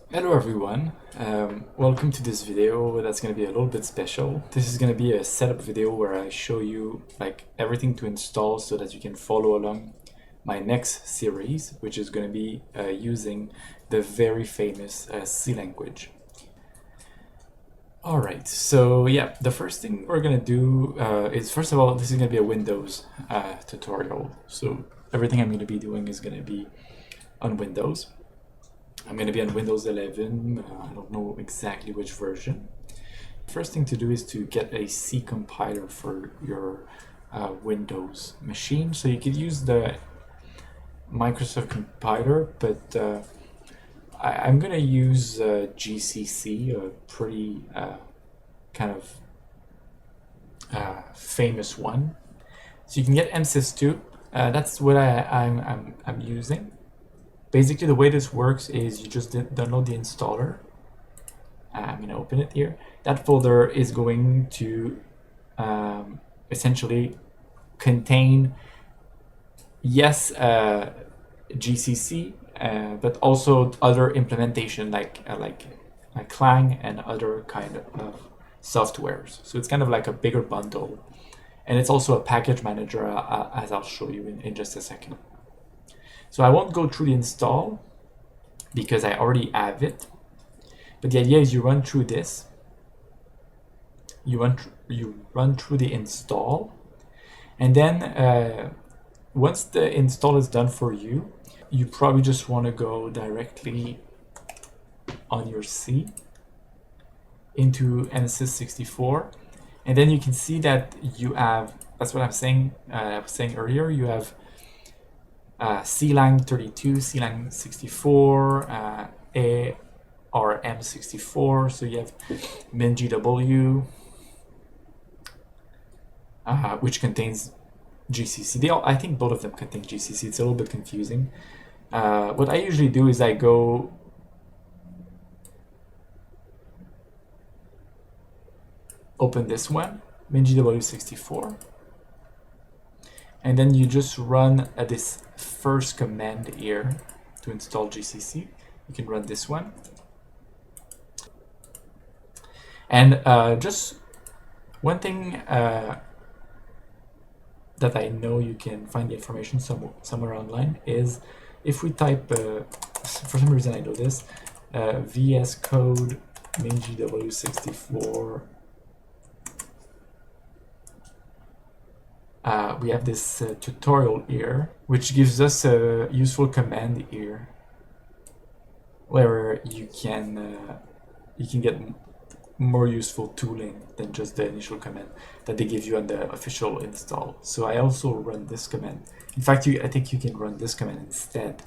Hello everyone, welcome to this video that's going to be a little bit special. This is going to be a setup video where I show you everything to install so that you can follow along my next series, which is going to be using the very famous C language. Alright, so yeah, the first thing we're going to do is, first of all, this is going to be a Windows tutorial. So everything I'm going to be doing is going to be on Windows. I'm going to be on Windows 11, I don't know exactly which version. First thing to do is to get a C compiler for your Windows machine. So you could use the Microsoft compiler, but I'm going to use GCC, a pretty kind of famous one. So you can get MSys2, that's what I'm using. Basically, the way this works is you just download the installer. I'm going to open it here. That folder is going to essentially contain, yes, GCC, but also other implementation like Clang and other kind of softwares. So it's kind of like a bigger bundle. And it's also a package manager, as I'll show you in just a second. So I won't go through the install because I already have it. But the idea is you run through this. You run through the install. And then once the install is done for you, you probably just want to go directly on your C into MSys64. And then you can see that you have, that's what I'm saying, I was saying earlier, you have C99, C64, ARM64. So you have MinGW, which contains GCC. I think both of them contain GCC. It's a little bit confusing. What I usually do is I go open this one, MinGW64. And then you just run this first command here to install GCC. You can run this one. And just one thing that I know you can find the information somewhere online is if we type, for some reason I know this, VS Code MinGW64. We have this tutorial here, which gives us a useful command here, where you can get more useful tooling than just the initial command that they give you on the official install. So I also run this command. In fact, I think you can run this command instead.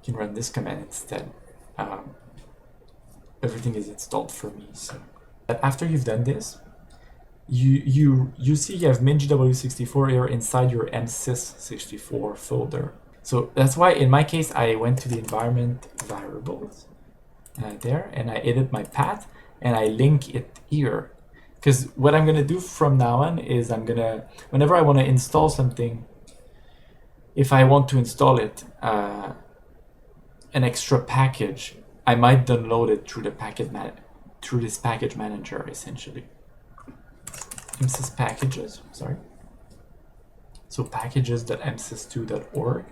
You can run this command instead. Everything is installed for me. So after you've done this, you see you have MinGW64 here inside your MSys64 folder. So that's why in my case I went to the environment variables there, and I edit my path and I link it here. Because what I'm gonna do from now on is whenever I want to install something, if I want to install it, an extra package, I might download it through this package manager essentially. MSys packages, sorry. So packages.msys2.org,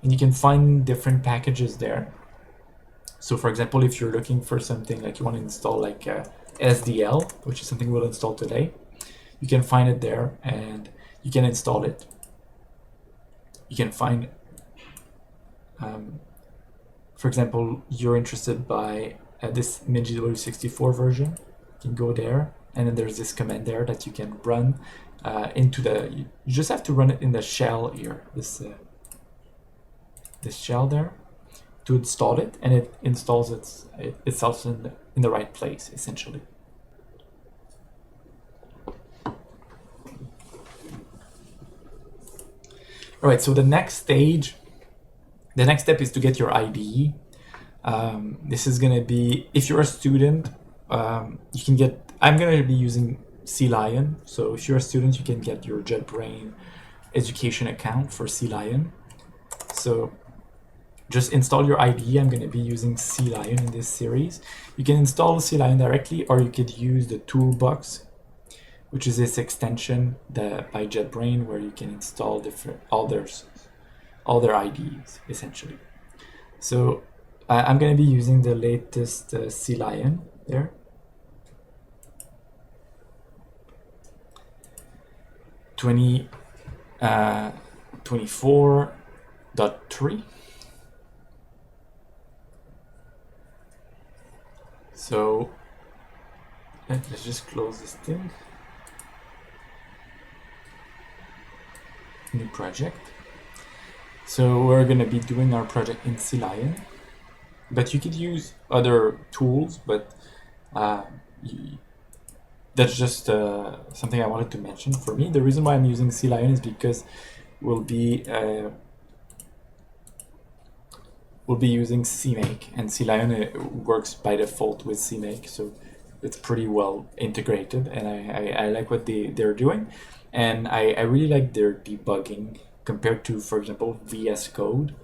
and you can find different packages there. So for example, if you're looking for something like you want to install like SDL, which is something we'll install today, you can find it there and you can install it. You can find, for example, you're interested by this MinGW64 version, you can go there, and then there's this command there that you can run into the, you just have to run it in the shell here, this shell there, to install it, and it installs itself in the right place, essentially. All right, so the next step is to get your IDE. This is going to be, if you're a student, you can get, I'm going to be using C9. So if you're a student, you can get your JetBrains education account for C9. So just install your IDE. I'm going to be using C9 in this series. You can install C9 directly, or you could use the toolbox, which is this extension by JetBrains where you can install all their IDEs essentially. So I'm going to be using the latest C9 there. 24.3. So let's just close this thing. New project. So we're going to be doing our project in C9, but you could use other tools, but that's just something I wanted to mention. For me, the reason why I'm using C9 is because we'll be using CMake, and C9 works by default with CMake, so it's pretty well integrated, and I like what they're doing, and I really like their debugging compared to, for example, VS Code.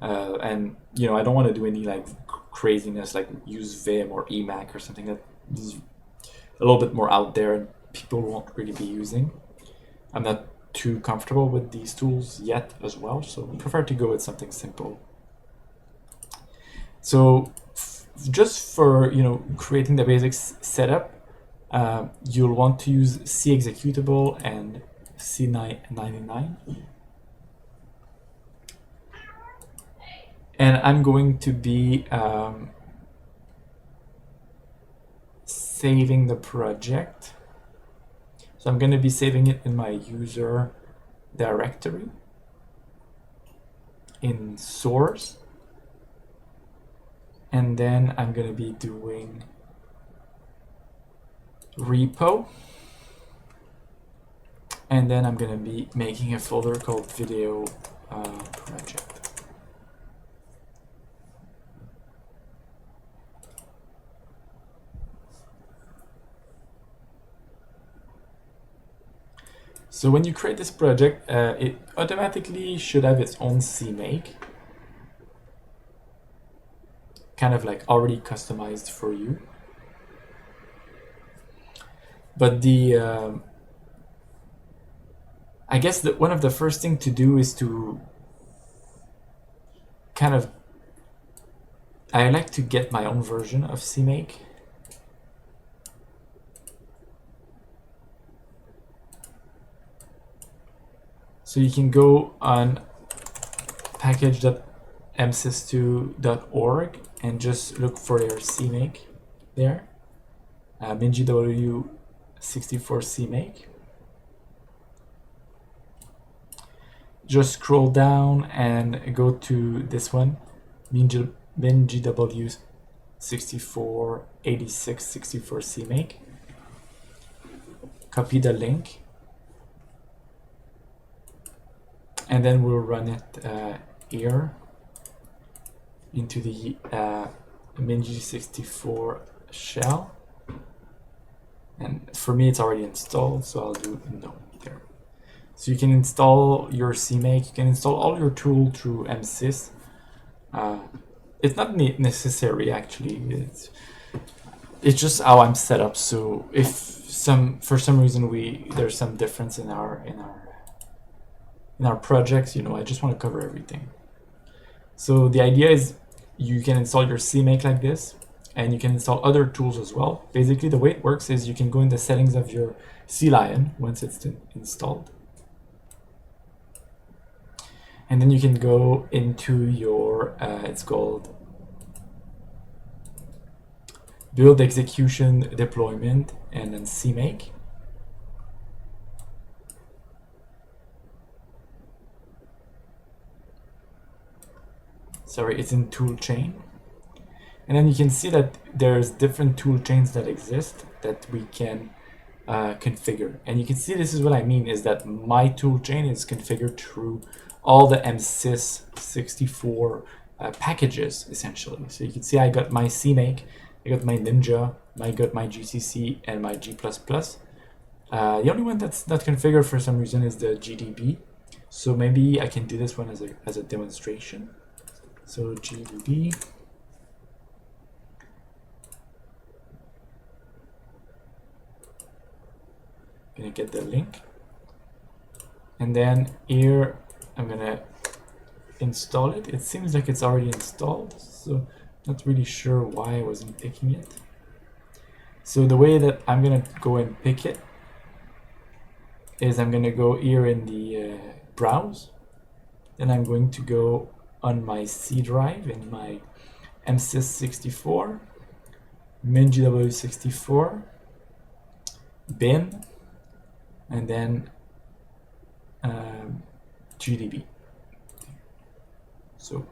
And you know, I don't want to do any like craziness like use Vim or Emac or something that is a little bit more out there and people won't really be using. I'm not too comfortable with these tools yet as well, so I prefer to go with something simple. So just for, you know, creating the basic setup, you'll want to use C executable and C99. And I'm going to be saving the project. So I'm going to be saving it in my user directory in source. And then I'm going to be doing repo. And then I'm going to be making a folder called video project. So when you create this project, it automatically should have its own CMake, kind of like already customized for you. But I guess that one of the first thing to do is to kind of, I like to get my own version of CMake. So you can go on package.msys2.org and just look for their CMake there, MinGW64 CMake. Just scroll down and go to this one, MinGW64 8664 CMake. Copy the link. And then we'll run it here into the MinG64 shell. And for me, it's already installed, so I'll do no there. So you can install your CMake, you can install all your tool through MSys. It's not necessary actually. It's just how I'm set up. So if for some reason there's some difference in our projects, you know, I just want to cover everything. So the idea is you can install your CMake like this, and you can install other tools as well. Basically, the way it works is you can go in the settings of your C9 once it's installed. And then you can go into your, it's called build execution deployment, and then CMake. Sorry, it's in tool chain. And then you can see that there's different tool chains that exist that we can configure. And you can see this is what I mean, is that my tool chain is configured through all the MSys64 packages, essentially. So you can see I got my CMake, I got my Ninja, I got my GCC and my G++. The only one that's not configured for some reason is the GDB. So maybe I can do this one as a demonstration. So GDB. Gonna get the link. And then here I'm gonna install it. It seems like it's already installed, so not really sure why I wasn't picking it. So the way that I'm gonna go and pick it is I'm gonna go here in the browse. Then I'm going to go on my C drive in my MSys64, MinGW64, bin, and then GDB. So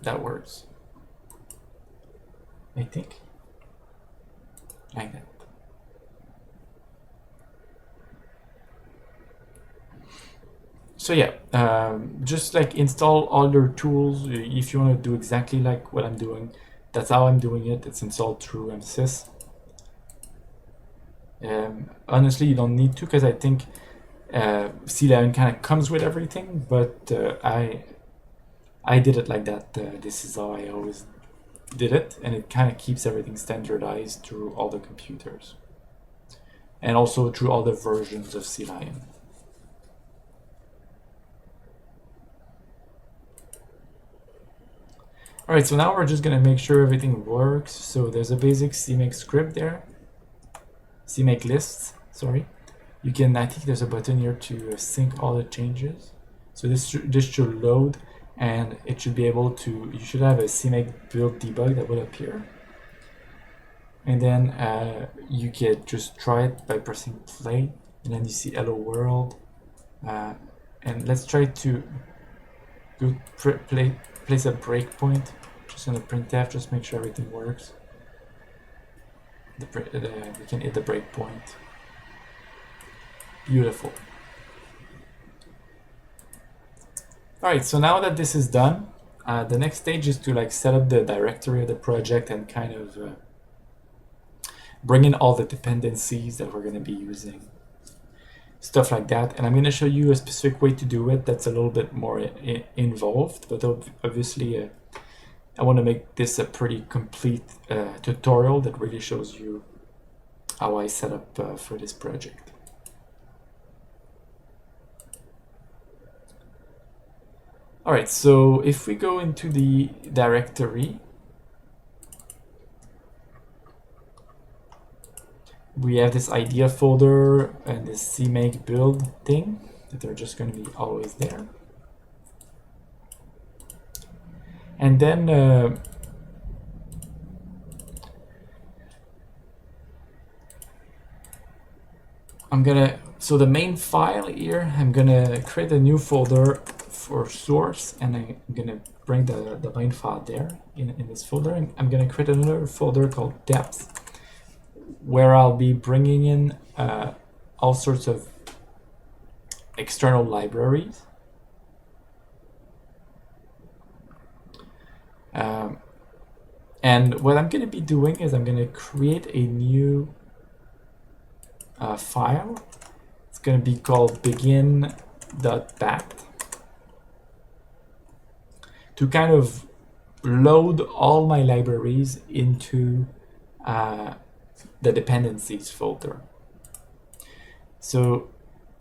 that works, I think, like that. So yeah, just like install all your tools. If you want to do exactly like what I'm doing, that's how I'm doing it. It's installed through MSys. Honestly, you don't need to, because I think C99 kind of comes with everything, but I did it like that. This is how I always did it, and it kind of keeps everything standardized through all the computers, and also through all the versions of C99. Alright, so now we're just gonna make sure everything works. So there's a basic CMake script there. CMake lists, sorry. You can, I think there's a button here to sync all the changes. So this should load, and it should be able to, you should have a CMake build debug that will appear. And then you can just try it by pressing play, and then you see hello world. And let's try to go place a breakpoint just on the printf, just make sure everything works. We can hit the breakpoint. Beautiful. Alright, so now that this is done, the next stage is to like set up the directory of the project and kind of bring in all the dependencies that we're going to be using. Stuff like that. And I'm going to show you a specific way to do it that's a little bit more involved, but obviously I want to make this a pretty complete tutorial that really shows you how I set up for this project. Alright, so if we go into the directory, we have this idea folder and this CMake build thing that are just going to be always there. And then so the main file here, I'm gonna create a new folder for source, and I'm gonna bring the main file there in this folder, and I'm gonna create another folder called depth, where I'll be bringing in all sorts of external libraries. And what I'm going to be doing is I'm going to create a new file. It's going to be called begin.bat to kind of load all my libraries into the dependencies folder. So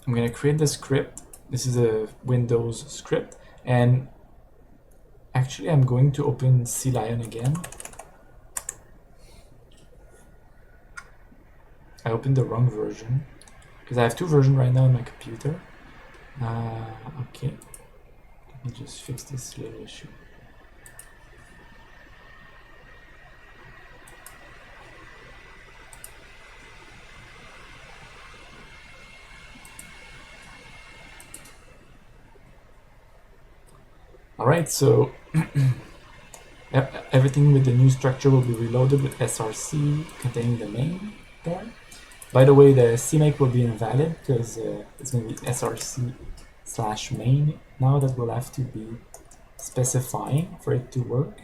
I'm going to create the script. This is a Windows script, and actually I'm going to open C99 again. I opened the wrong version because I have two versions right now on my computer. Okay, let me just fix this little issue. Alright, so everything with the new structure will be reloaded with src containing the main there. By the way, the CMake will be invalid because it's going to be src/main now that we'll have to be specifying for it to work.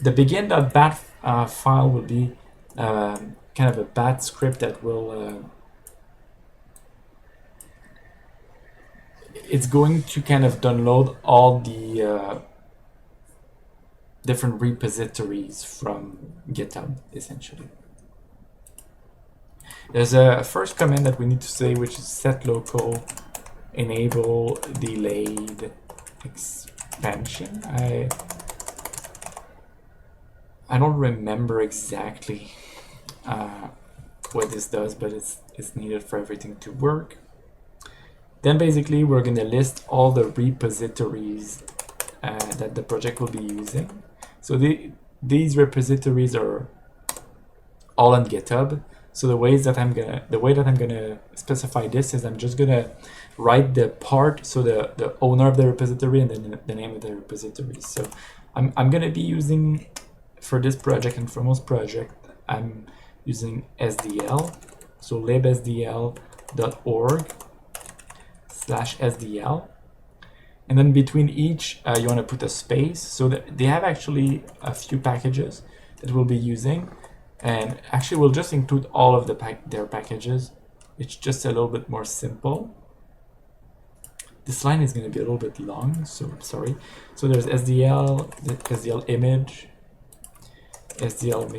The begin.bat file will be kind of a bad script that will it's going to kind of download all the different repositories from GitHub, essentially. There's a first command that we need to say, which is set local enable delayed expansion. I don't remember exactly what this does, but it's needed for everything to work. Then basically we're going to list all the repositories that the project will be using. So these repositories are all on GitHub. So the way that I'm gonna specify this is I'm just gonna write the part, so the owner of the repository and then the name of the repository. So I'm gonna be using, for this project and for most project, I'm using SDL. So libsdl.org/SDL. And then between each, you want to put a space. So that they have actually a few packages that we'll be using. And actually, we'll just include all of their packages. It's just a little bit more simple. This line is going to be a little bit long, so sorry. So there's SDL, SDL image, SDL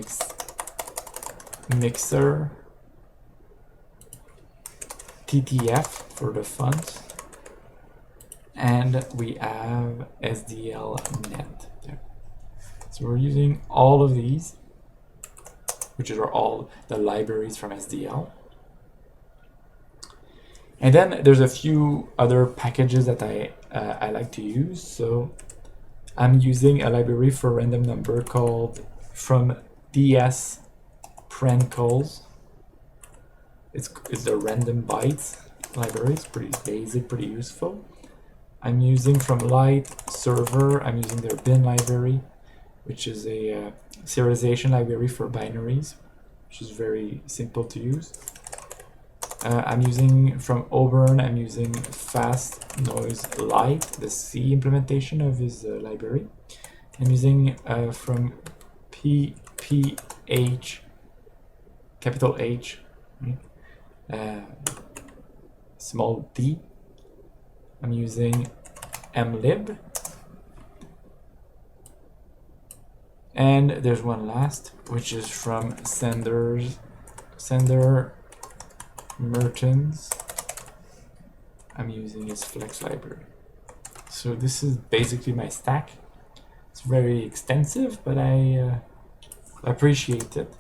mixer, TTF for the fonts, and we have SDL net there. So we're using all of these, which are all the libraries from SDL. And then there's a few other packages that I like to use. So I'm using a library for random number called from DS Prankles. It's the random bytes library. It's pretty basic, pretty useful. I'm using from Light Server, I'm using their bin library, which is a serialization library for binaries, which is very simple to use. I'm using from Auburn, I'm using Fast Noise Light, the C implementation of his library. I'm using from PPH, capital H, small d. I'm using mlib. And there's one last, which is from Sender Mertens. I'm using his Flex library. So this is basically my stack. It's very extensive, but I appreciate it.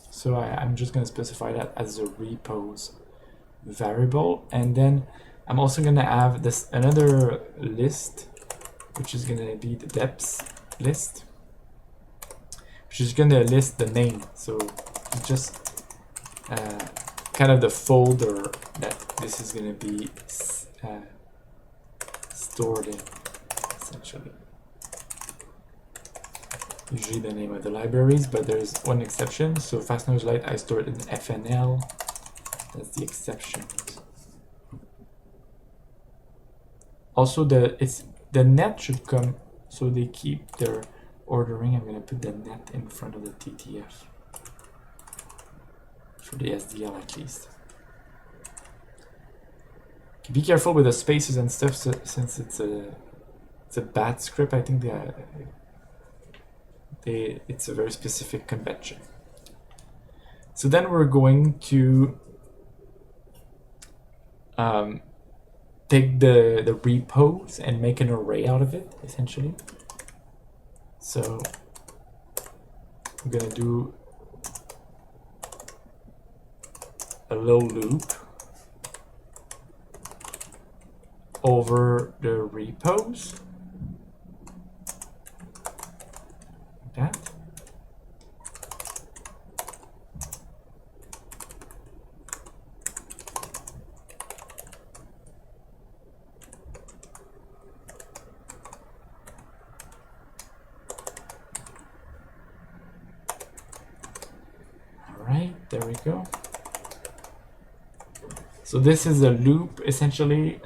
So I'm just going to specify that as a repos variable, and then I'm also going to have this another list, which is going to be the depths list, which is going to list the name. So it's just kind of the folder that this is going to be stored in, essentially. Usually the name of the libraries, but there's one exception. So Fast Noise Light, I store it in FNL. That's the exception. Also, the net should come, so they keep their ordering. I'm going to put the net in front of the TTF for the SDL at least. Be careful with the spaces and stuff, since it's a bad script. I think it's a very specific convention. So then we're going to take the repos and make an array out of it, essentially. So I'm gonna do a little loop over the repos, like that. There we go. So this is a loop, essentially,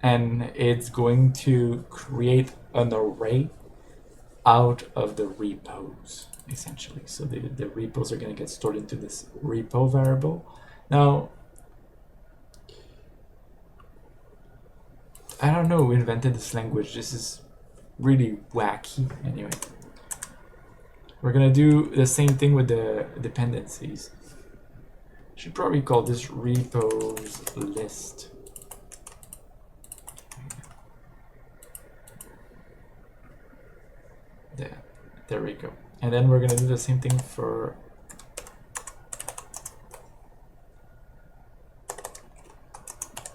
and it's going to create an array out of the repos, essentially. So the repos are going to get stored into this repo variable. Now, I don't know who invented this language. This is really wacky. Anyway, we're going to do the same thing with the dependencies. Should probably call this repos list. There we go. And then we're going to do the same thing for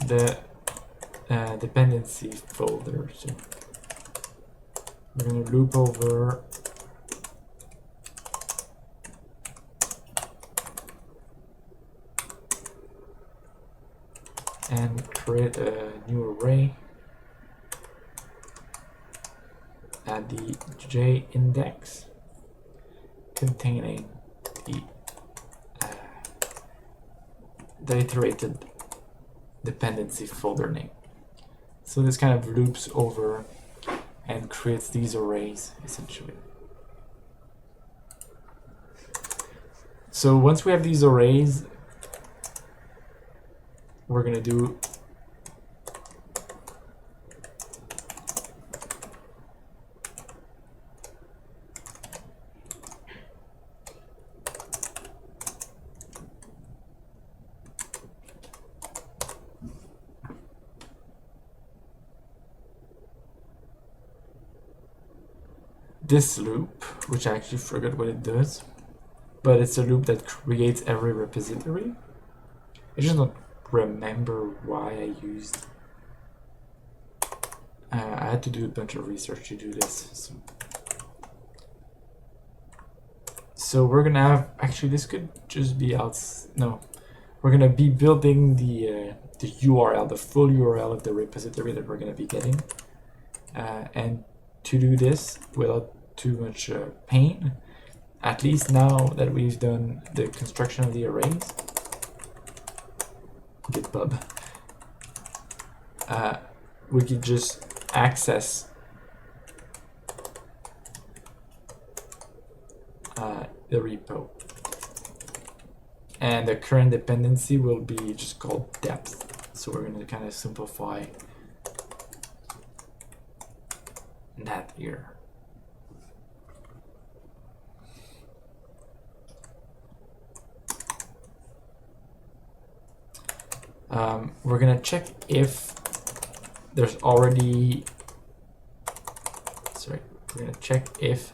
the dependency folder. So we're going to loop over and create a new array at the J index containing the iterated dependency folder name. So this kind of loops over and creates these arrays essentially. So once we have these arrays, we're going to do this loop, which I actually forgot what it does, but it's a loop that creates every repository. I just don't remember why I used. I had to do a bunch of research to do this. So we're gonna have, actually this could just be out, no, we're gonna be building the URL, the full URL of the repository that we're gonna be getting. And to do this without too much pain, at least now that we've done the construction of the arrays, GitHub, we could just access the repo, and the current dependency will be just called depth. So we're going to kind of simplify that here. We're gonna check if there's already, sorry, we're gonna check if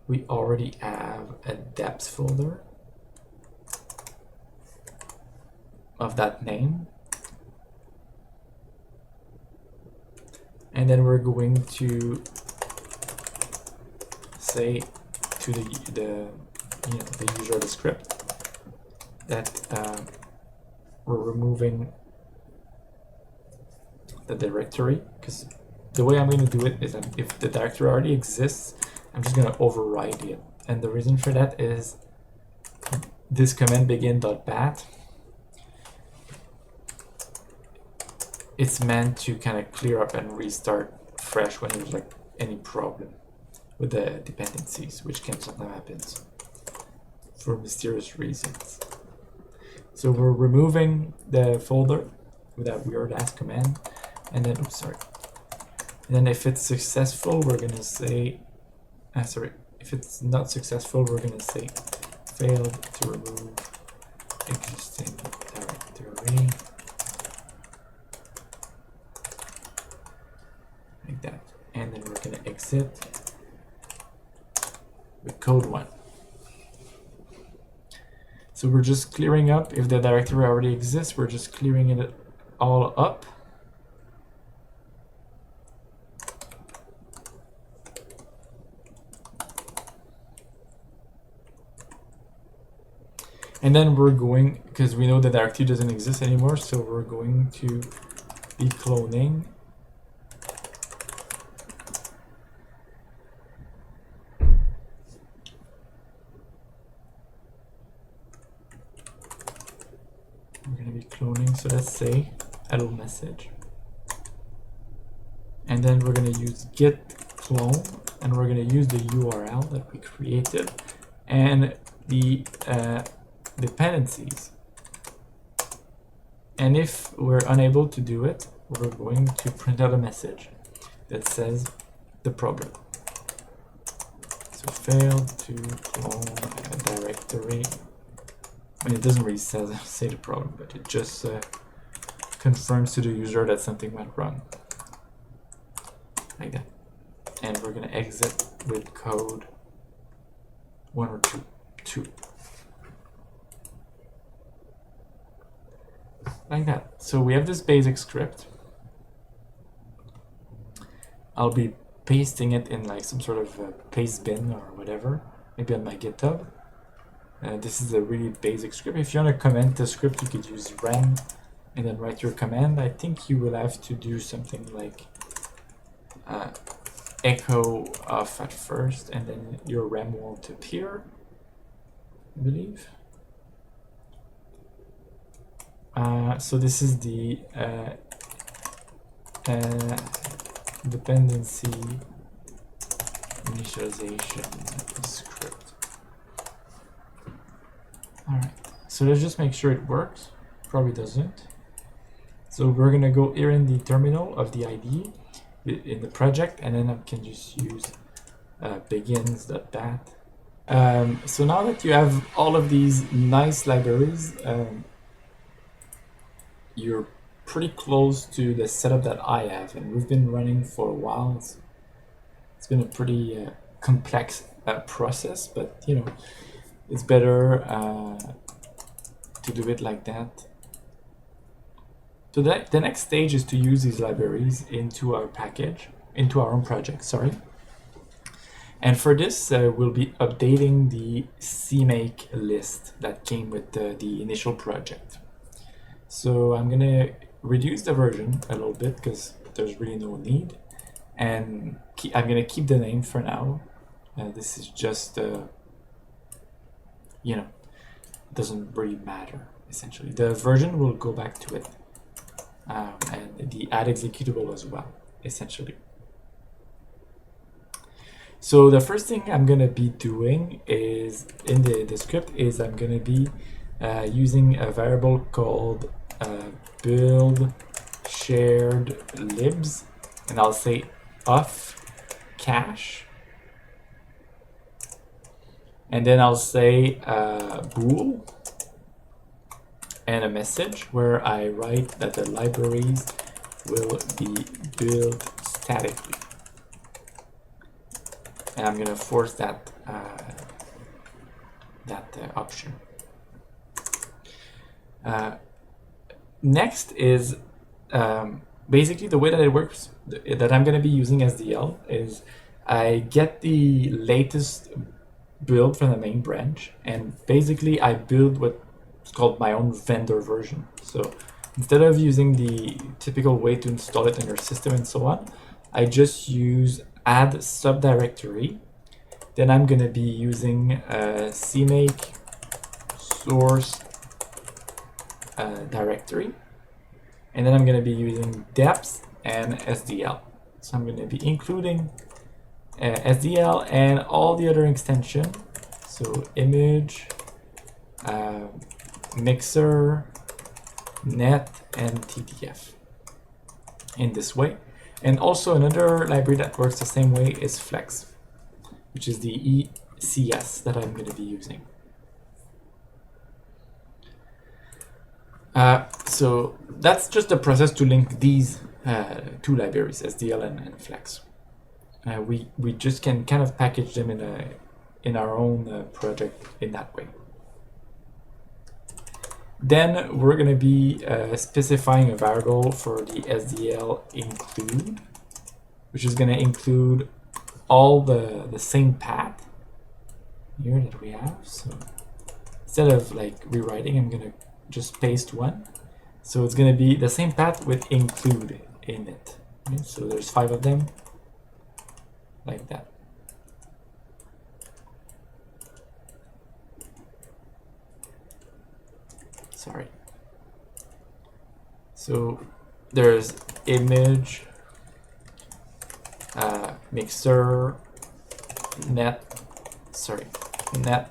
we already have a depth folder of that name. And then we're going to say to the user of the script that we're removing the directory, because the way I'm going to do it is that if the directory already exists, I'm just going to override it. And the reason for that is this command begin.bat, it's meant to kind of clear up and restart fresh when there's like any problem with the dependencies, which can sometimes happen for mysterious reasons. So we're removing the folder with that weird ass command, and then oops, sorry. And then if it's successful, we're gonna say sorry, if it's not successful, we're gonna say failed to remove existing directory, like that. And then we're gonna exit with code 1. So we're just clearing up, if the directory already exists, we're just clearing it all up. And then we're going, because we know the directory doesn't exist anymore, so we're going to be cloning so let's say hello message. and then we're going to use git clone, and we're going to use the URL that we created and the dependencies. And if we're unable to do it, we're going to print out a message that says the problem. So failed to clone a directory. I mean, it doesn't really say the problem, but it just confirms to the user that something went wrong. Like that. And we're going to exit with code 1 or 2. Like that. So we have this basic script. I'll be pasting it in like some sort of paste bin or whatever, maybe on my GitHub. This is a really basic script. If you want to comment the script, you could use rem and then write your command. I think you will have to do something like echo off at first, and then your rem won't appear, I believe. So this is the dependency initialization script. Alright, so let's just make sure it works. Probably doesn't. So we're gonna go here in the terminal of the IDE in the project, and then I can just use begins.bat. So now that you have all of these nice libraries, you're pretty close to the setup that I have, and we've been running for a while. It's been a pretty complex process, but you know, it's better to do it like that. So the next stage is to use these libraries into our package, into our own project, sorry. And for this, we'll be updating the CMake list that came with the initial project. So I'm gonna reduce the version a little bit because there's really no need, and I'm gonna keep the name for now. This is just, you know, it doesn't really matter essentially. The version will go back to it, and the add executable as well, essentially. So the first thing I'm gonna be doing is in the script is I'm gonna be using a variable called build shared libs, and I'll say off cache, and then I'll say bool and a message where I write that the libraries will be built statically, and I'm gonna force that option. Next is basically the way that it works, that I'm going to be using SDL, is I get the latest build from the main branch, and basically I build what's called my own vendor version. So instead of using the typical way to install it in your system and so on, I just use add subdirectory. Then I'm going to be using CMake source directory, and then I'm going to be using deps and SDL. So I'm going to be including SDL and all the other extension, so image, mixer, net, and TTF in this way. And also another library that works the same way is Flex, which is the ECS that I'm going to be using. So that's just the process to link these two libraries, SDL and Flex. We just can kind of package them in our own project in that way. Then we're going to be specifying a variable for the SDL include, which is going to include all the same path here that we have. So instead of like rewriting, I'm going to just paste one. So it's going to be the same path with include in it. Okay? So there's 5 of them, like that. Sorry. So there's image, mixer, net, net,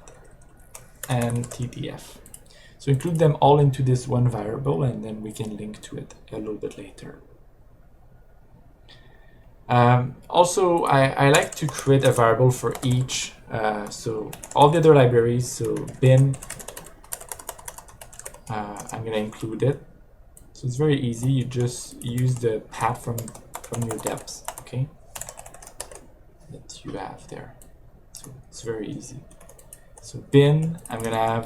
and TTF. So include them all into this one variable, and then we can link to it a little bit later. Also, I like to create a variable for each. So all the other libraries, so bin, I'm going to include it. So it's very easy. You just use the path from your depths, okay, that you have there. So it's very easy. So bin, I'm going to have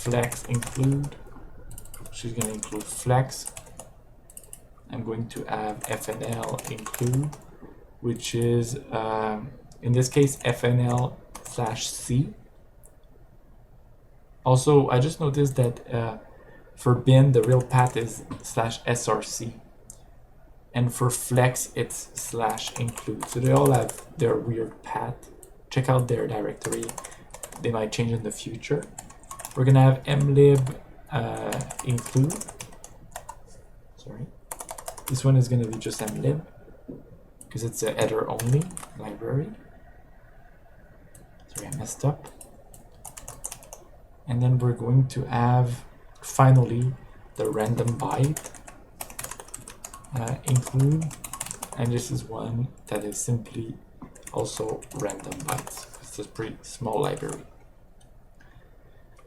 flex include, which is going to include flex. I'm going to have fnl include, which is in this case fnl/c. Also, I just noticed that for bin the real path is /src, and for flex it's /include. So they all have their weird path. Check out their directory, they might change in the future. We're gonna have mlib include. Sorry, this one is gonna be just mlib because it's a header only library. Sorry, I messed up. And then we're going to have finally the random byte include, and this is one that is simply also random bytes. It's a pretty small library.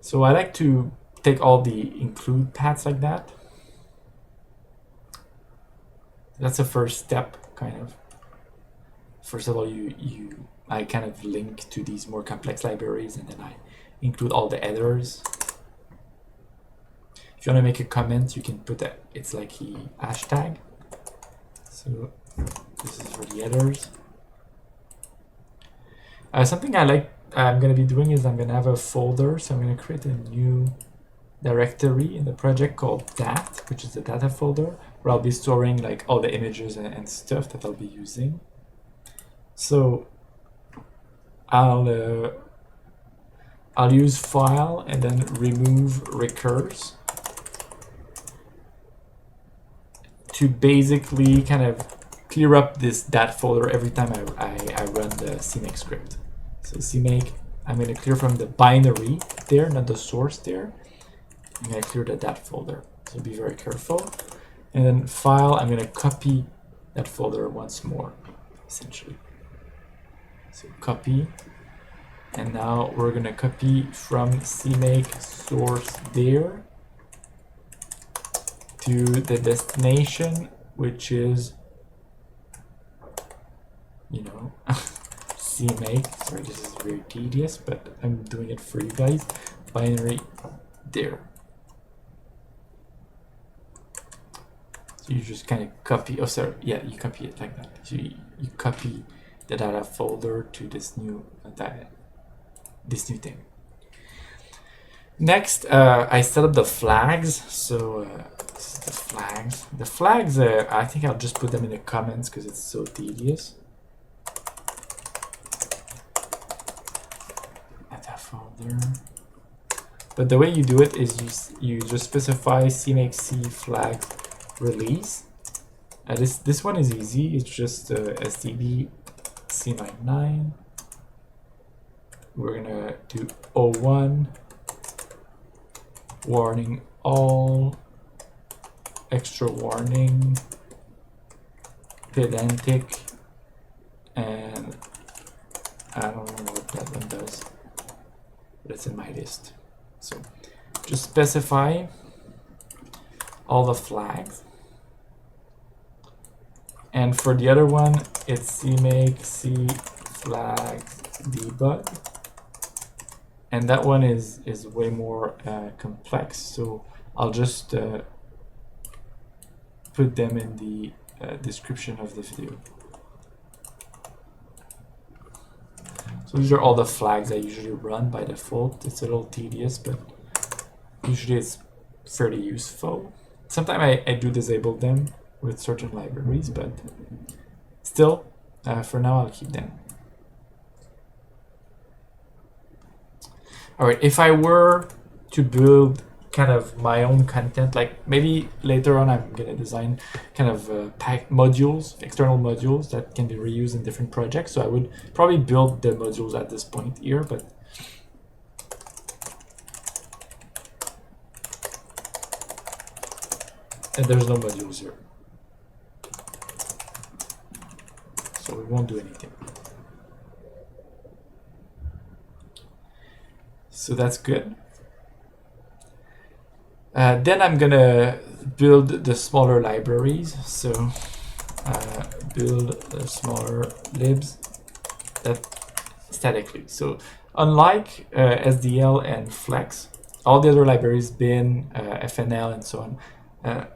So I like to take all the include paths like that. That's the first step, kind of. First of all, I kind of link to these more complex libraries, and then I include all the headers. If you want to make a comment, you can put that it's like a hashtag. So this is for the headers. Something I'm going to be doing is I'm going to have a folder. So I'm going to create a new directory in the project called dat, which is the data folder, where I'll be storing like all the images and stuff that I'll be using. So I'll use file and then remove recurs to basically kind of clear up this dat folder every time I run the CMake script. So CMake, I'm going to clear from the binary there, not the source there. I'm going to clear the dat folder. So be very careful. And then file, I'm going to copy that folder once more, essentially. So copy. And now we're going to copy from CMake source there to the destination, which is, you know, CMake. Sorry, this is very tedious, but I'm doing it for you guys. Binary there. So you just kind of copy, oh sorry, yeah, you copy it like that. So you copy the data folder to this new this new thing. Next, I set up the flags. So this is the flags. The flags, I think I'll just put them in the comments because it's so tedious. Data folder. But the way you do it is you just specify CMake C flags release. This one is easy. It's just std C99. We're gonna do 01 warning all, extra warning, pedantic, and I don't know what that one does, but it's in my list. So just specify all the flags. And for the other one, it's CMake C flags debug. And that one is way more complex. So I'll just put them in the description of the video. So these are all the flags I usually run by default. It's a little tedious, but usually it's fairly useful. Sometimes I do disable them with certain libraries, but still, for now, I'll keep them. All right, if I were to build kind of my own content. Like maybe later on I'm gonna design kind of pack modules, external modules that can be reused in different projects. So I would probably build the modules at this point here, but and there's no modules here, so we won't do anything. So that's good. Then I'm gonna build the smaller libraries. So build the smaller libs that statically. So unlike SDL and Flex, all the other libraries, bin, FNL, and so on,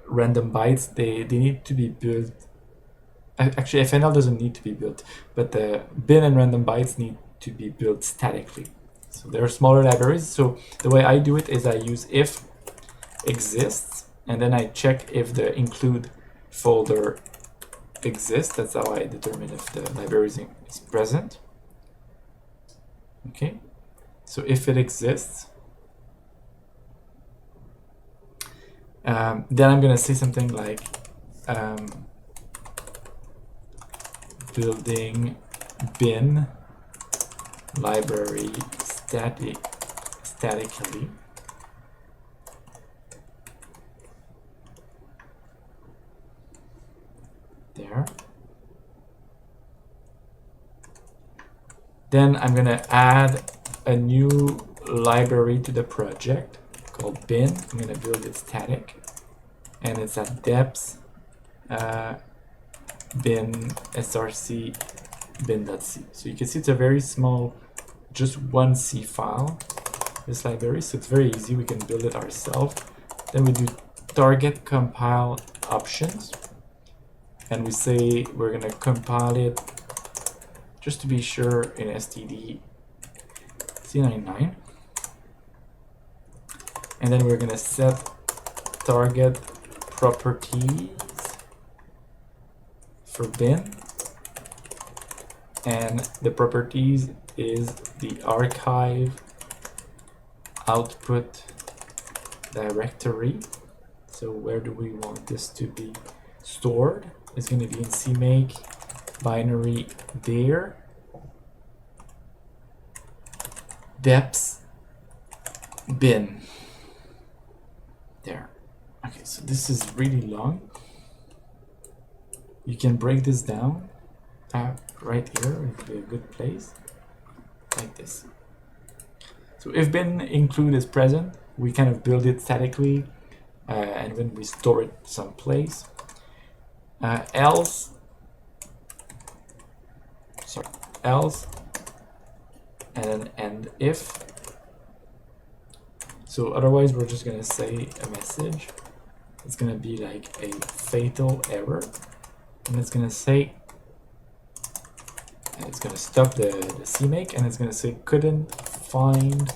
random bytes, they need to be built. Actually, FNL doesn't need to be built, but the bin and random bytes need to be built statically. So there are smaller libraries. So the way I do it is I use if exists, and then I check if the include folder exists. That's how I determine if the library is present. Okay, so if it exists, then I'm gonna say something like building bin library statically. There. Then I'm gonna add a new library to the project called bin. I'm gonna build it static, and it's at depth bin src bin.c. So you can see it's a very small, just one C file, this library. So it's very easy. We can build it ourselves. Then we do target compile options, and we say we're gonna compile it just to be sure in std C99, and then we're gonna set target properties for bin, and the properties is the archive output directory. So where do we want this to be stored? It's going to be in CMake binary there depths bin there. Okay, so this is really long. You can break this down right here. It would be a good place, like this. So if bin include is present, we kind of build it statically, and when we store it someplace. Else, and then end if. So otherwise we're just gonna say a message. It's gonna be like a fatal error, and it's gonna say, and it's gonna stop the CMake, and it's gonna say couldn't find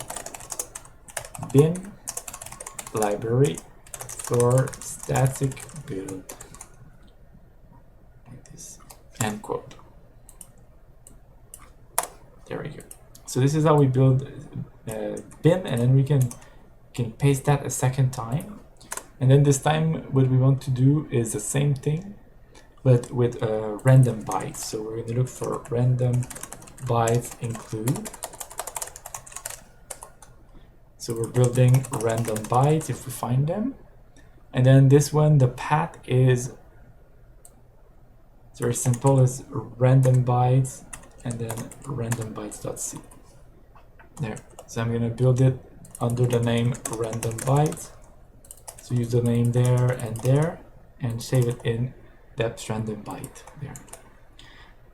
bin library for static build, like this, end quote. There we go. So this is how we build bin, and then we can paste that a second time, and then this time what we want to do is the same thing but with random bytes. So we're going to look for random bytes include. So we're building random bytes if we find them, and then this one, the path is, it's very simple, it's random bytes and then random bytes.c. There. So I'm going to build it under the name random bytes. So use the name there, and save it in depth random byte there.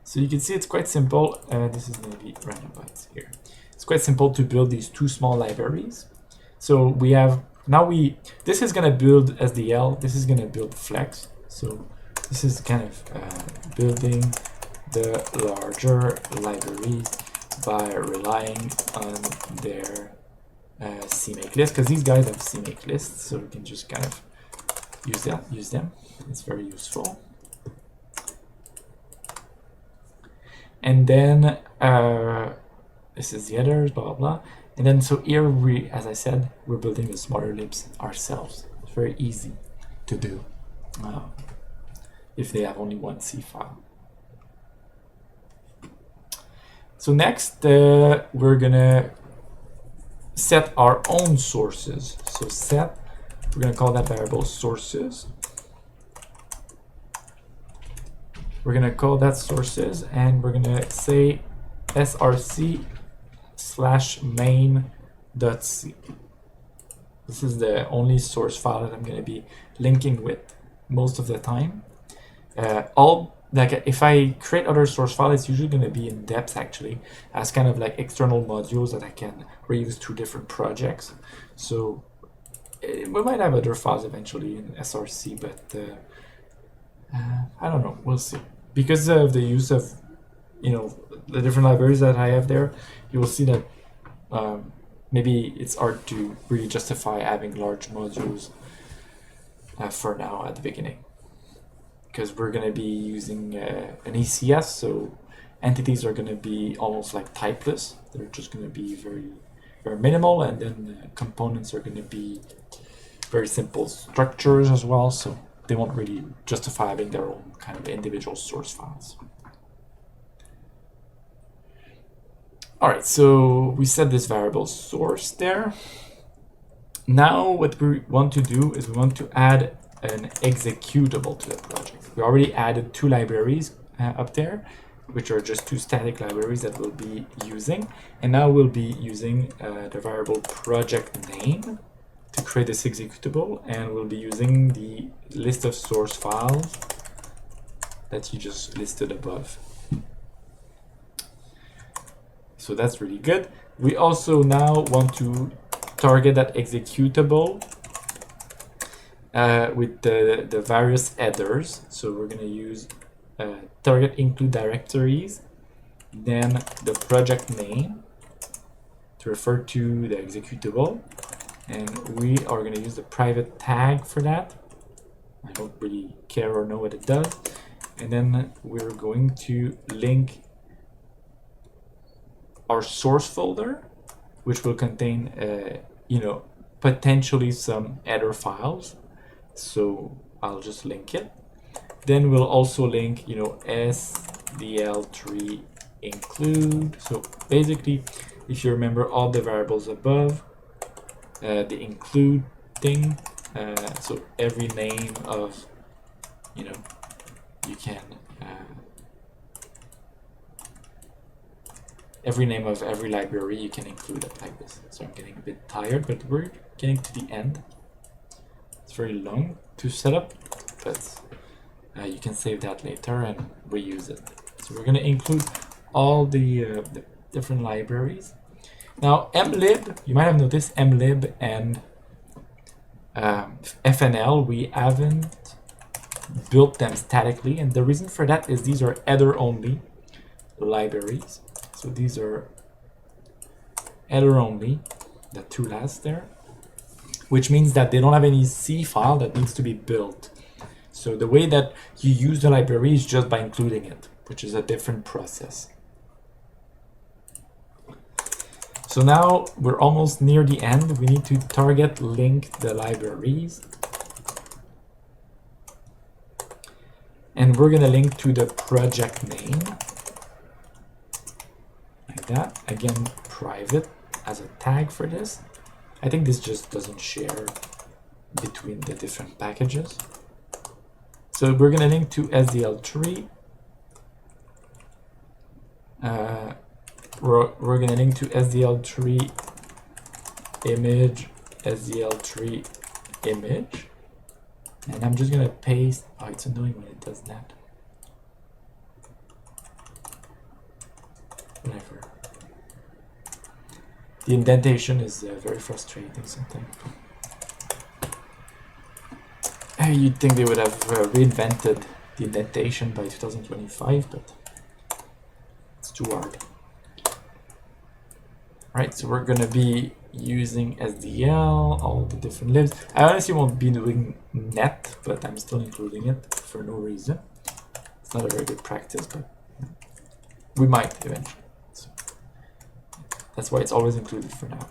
So you can see it's quite simple. This is going to be random bytes here. It's quite simple to build these two small libraries. So we have, now this is going to build SDL, this is going to build Flex. So this is kind of building the larger libraries by relying on their CMake list, because these guys have CMake lists, so we can just kind of use them. It's very useful. And then this is the others, blah blah blah. And then so here we, as I said, we're building the smarter libs ourselves. It's very easy to do if they have only one C file. So next, we're gonna set our own sources. So set, we're gonna call that variable sources. We're gonna call that sources, and we're gonna say src/main.c. This is the only source file that I'm gonna be linking with most of the time. If I create other source file, it's usually going to be in depth actually, as kind of like external modules that I can reuse to different projects. So we might have other files eventually in src, but I don't know, we'll see. Because of the use of, you know, the different libraries that I have there, you will see that maybe it's hard to really justify having large modules for now at the beginning. Because we're going to be using an ECS, so entities are going to be almost like typeless. They're just going to be very, very minimal, and then components are going to be very simple structures as well, so they won't really justify having their own kind of individual source files. All right, so we set this variable source there. Now what we want to do is we want to add an executable to the project. We already added two libraries up there, which are just two static libraries that we'll be using. And now we'll be using the variable project name to create this executable, and we'll be using the list of source files that you just listed above. So that's really good. We also now want to target that executable with the various headers. So we're going to use target include directories, then the project name to refer to the executable, and we are going to use the private tag for that. I don't really care or know what it does. And then we're going to link our source folder, which will contain you know, potentially some header files. So I'll just link it. Then we'll also link, you know, sdl3 include. So basically, if you remember all the variables above, the include thing, so every name of, you know, you can every name of every library you can include it like this. So I'm getting a bit tired, but we're getting to the end. It's very long to set up, but you can save that later and reuse it. So we're going to include all the different libraries. Now mlib, you might have noticed mlib and fnl, we haven't built them statically, and the reason for that is these are header only libraries. So these are header only, the two last there, which means that they don't have any C file that needs to be built. So the way that you use the library is just by including it, which is a different process. So now we're almost near the end. We need to target link the libraries. And we're going to link to the project name. Like that. Again, private as a tag for this. I think this just doesn't share between the different packages. So we're going to link to SDL3. We're going to link to SDL3 image, SDL3 image. And I'm just going to paste. Oh, it's annoying when it does that. Whatever. The indentation is very frustrating sometimes. You'd think they would have reinvented the indentation by 2025, but it's too hard. Right, so we're gonna be using SDL, all the different libs. I honestly won't be doing net, but I'm still including it for no reason. It's not a very good practice, but we might eventually. So That's why it's always included for now.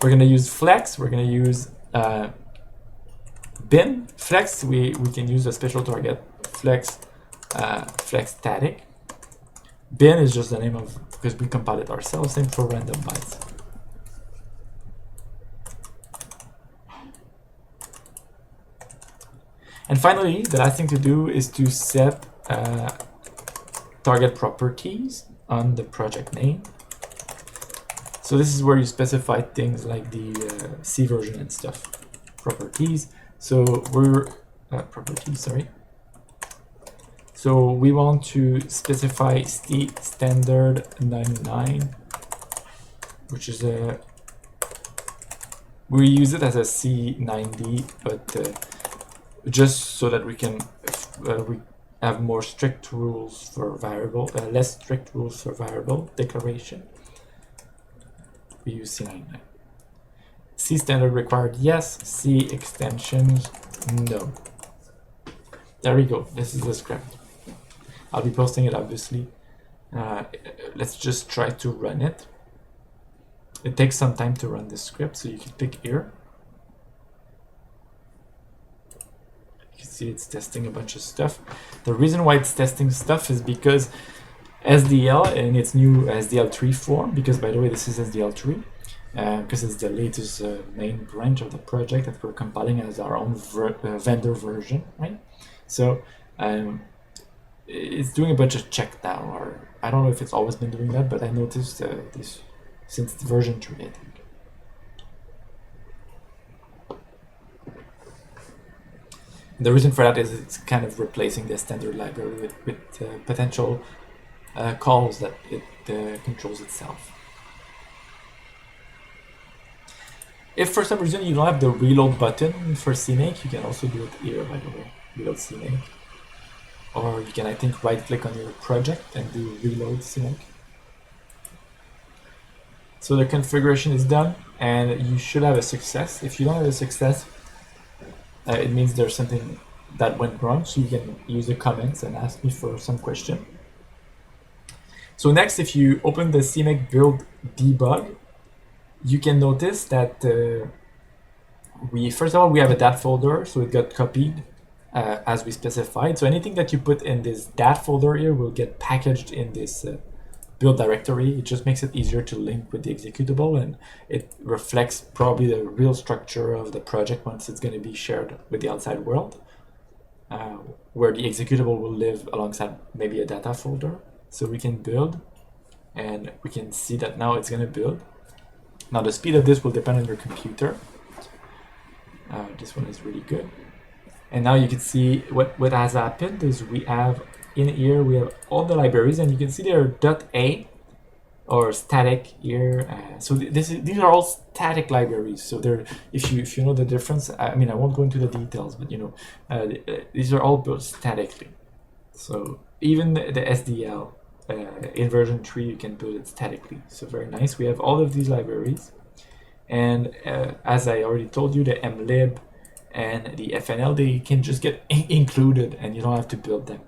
We're going to use flex. We're going to use bin. Flex, we can use a special target. Flex, flex static. Bin is just the name of, because we compile it ourselves. Same for random bytes. And finally, the last thing to do is to set target properties on the project name. So this is where you specify things like the C version and stuff. Properties. So we're properties, sorry. So we want to specify standard 99, which is a, we use it as a C90, but just so that we can we have more strict rules for variable, less strict rules for variable declaration. We use C99. C standard required, yes. C extensions, no. There we go. This is the script. I'll be posting it, obviously. Let's just try to run it. It takes some time to run this script, so you can pick here. You can see it's testing a bunch of stuff. The reason why it's testing stuff is because SDL in its new SDL3 form, because by the way, this is SDL3, because it's the latest main branch of the project that we're compiling as our own vendor version, right? So it's doing a bunch of check now, or I don't know if it's always been doing that, but I noticed this since the version 3, I think. And the reason for that is it's kind of replacing the standard library with potential calls that it controls itself. If for some reason you don't have the reload button for CMake, you can also do it here, by the way, reload CMake. Or you can, I think, right click on your project and do reload CMake. So the configuration is done and you should have a success. If you don't have a success, it means there's something that went wrong, so you can use the comments and ask me for some question. So next, if you open the CMake build debug, you can notice that first of all, we have a dat folder, so it got copied as we specified. So anything that you put in this dat folder here will get packaged in this build directory. It just makes it easier to link with the executable, and it reflects probably the real structure of the project once it's going to be shared with the outside world, where the executable will live alongside maybe a data folder. So we can build, and we can see that now it's going to build. Now the speed of this will depend on your computer. This one is really good. And now you can see what has happened is we have in here, we have all the libraries, and you can see they're .a or static here. So these are all static libraries. So they're, if you know the difference, I mean, I won't go into the details, but you know, these are all built statically. So even the SDL in version 3, you can build it statically. So very nice. We have all of these libraries, and as I already told you, the mlib and the FNL, they can just get included, and you don't have to build them.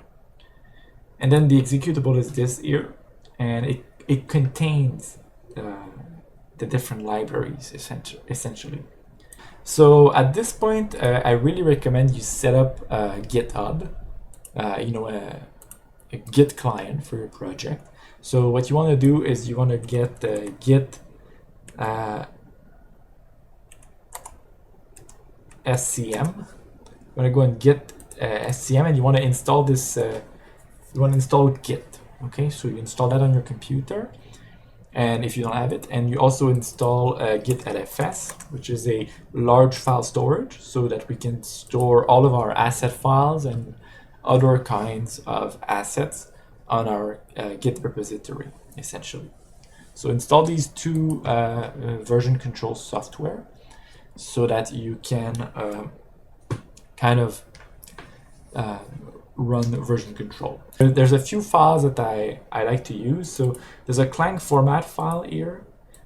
And then the executable is this here, and it contains the different libraries essentially. So at this point, I really recommend you set up GitHub, you know, a Git client for your project. So what you want to do is you want to get the Git SCM. You want to go and get SCM, and you want to install this. You want to install Git. Okay, so you install that on your computer, and if you don't have it, and you also install Git LFS, which is a large file storage, so that we can store all of our asset files and other kinds of assets on our Git repository, essentially. So install these two version control software so that you can kind of run version control. There's a few files that I like to use. So there's a Clang format file here,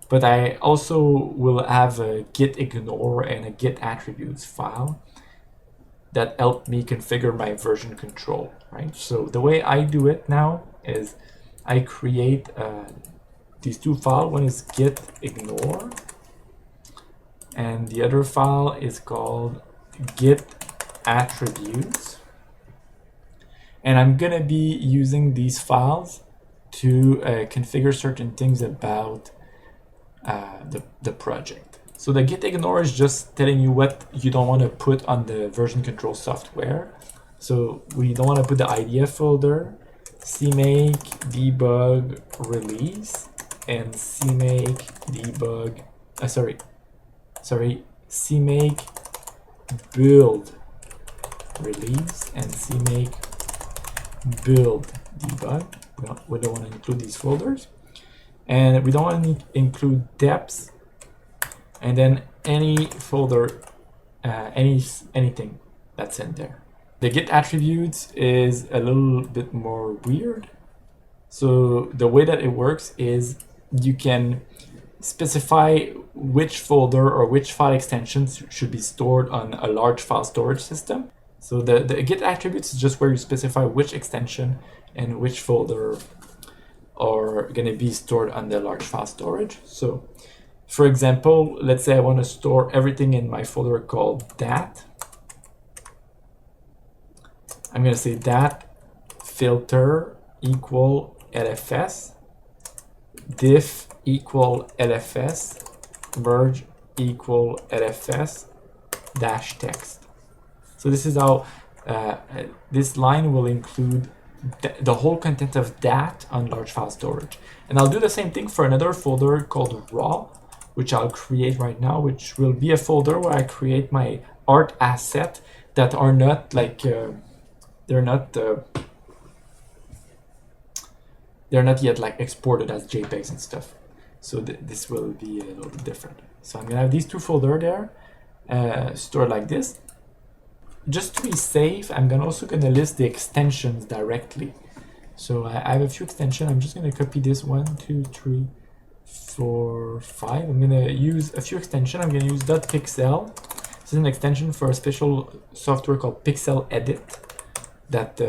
but I also will have a git ignore and a git attributes file that help me configure my version control, right? So the way I do it now is I create these two files. One is git ignore, and the other file is called git attributes. And I'm gonna be using these files to configure certain things about the project. So the git ignore is just telling you what you don't want to put on the version control software. So we don't want to put the IDF folder, cmake debug release, and cmake debug, cmake build release and cmake build debug. We don't want to include these folders, and we don't want to include depths, and then any folder, anything that's in there. The git attributes is a little bit more weird. So the way that it works is you can specify which folder or which file extensions should be stored on a large file storage system. So the git attributes is just where you specify which extension and which folder are going to be stored on the large file storage. So for example, let's say I want to store everything in my folder called dat. I'm going to say dat filter equal LFS, diff equal LFS, merge equal LFS dash text. So this is how this line will include the whole content of dat on large file storage. And I'll do the same thing for another folder called raw, which I'll create right now, which will be a folder where I create my art asset that are not like they're not yet like exported as JPEGs and stuff. So this will be a little bit different. So I'm gonna have these two folders there stored like this. Just to be safe, I'm also gonna list the extensions directly. So I have a few extensions. I'm just gonna copy this 1, 2, 3, 4, 5. I'm gonna use a few extensions. I'm gonna use .pixel. This is an extension for a special software called Pixel Edit that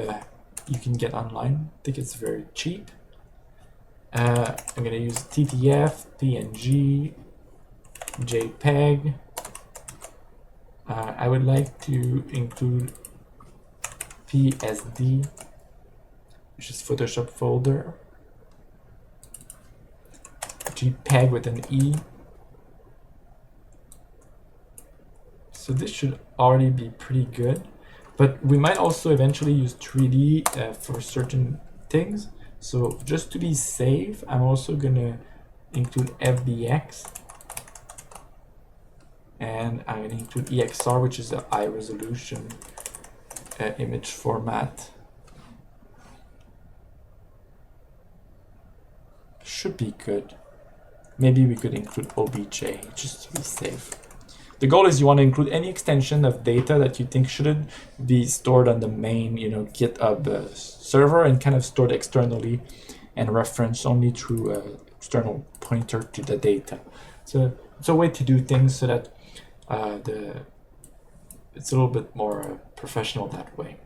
you can get online. I think it's very cheap. I'm gonna use TTF, PNG, JPEG. I would like to include PSD, which is Photoshop folder, JPEG with an E. So this should already be pretty good, but we might also eventually use 3D for certain things. So just to be safe, I'm also gonna include FBX, and I'm gonna include EXR, which is a high resolution image format. Should be good. Maybe we could include OBJ just to be safe. The goal is you want to include any extension of data that you think shouldn't be stored on the main, GitHub server, and kind of stored externally and referenced only through an external pointer to the data. So it's a way to do things so that it's a little bit more professional that way.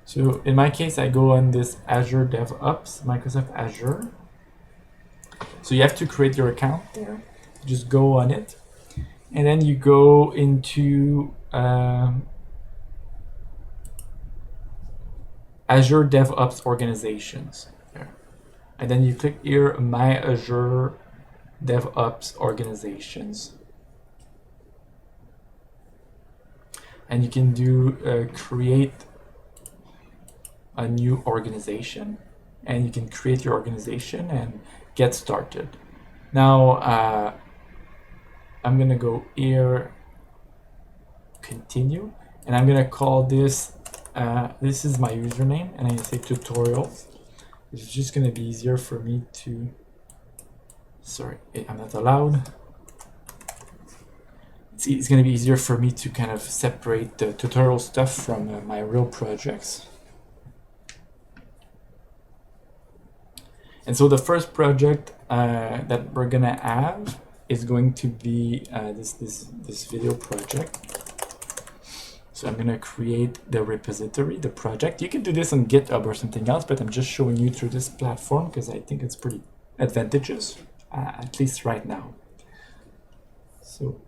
So in my case, I go on this Azure DevOps, Microsoft Azure. So you have to create your account there. Just go on it. And then you go into Azure DevOps organizations there. And then you click here, My Azure DevOps organizations. And you can do create a new organization, and you can create your organization and get started. Now, I'm gonna go here, continue, and I'm gonna call this, this is my username, and I'm gonna say tutorials. It's just gonna be easier for me to, sorry, I'm not allowed. It's gonna be easier for me to kind of separate the tutorial stuff from my real projects. And so the first project that we're gonna have is going to be this video project. So I'm going to create the repository, the project. You can do this on GitHub or something else, but I'm just showing you through this platform because I think it's pretty advantageous, at least right now. So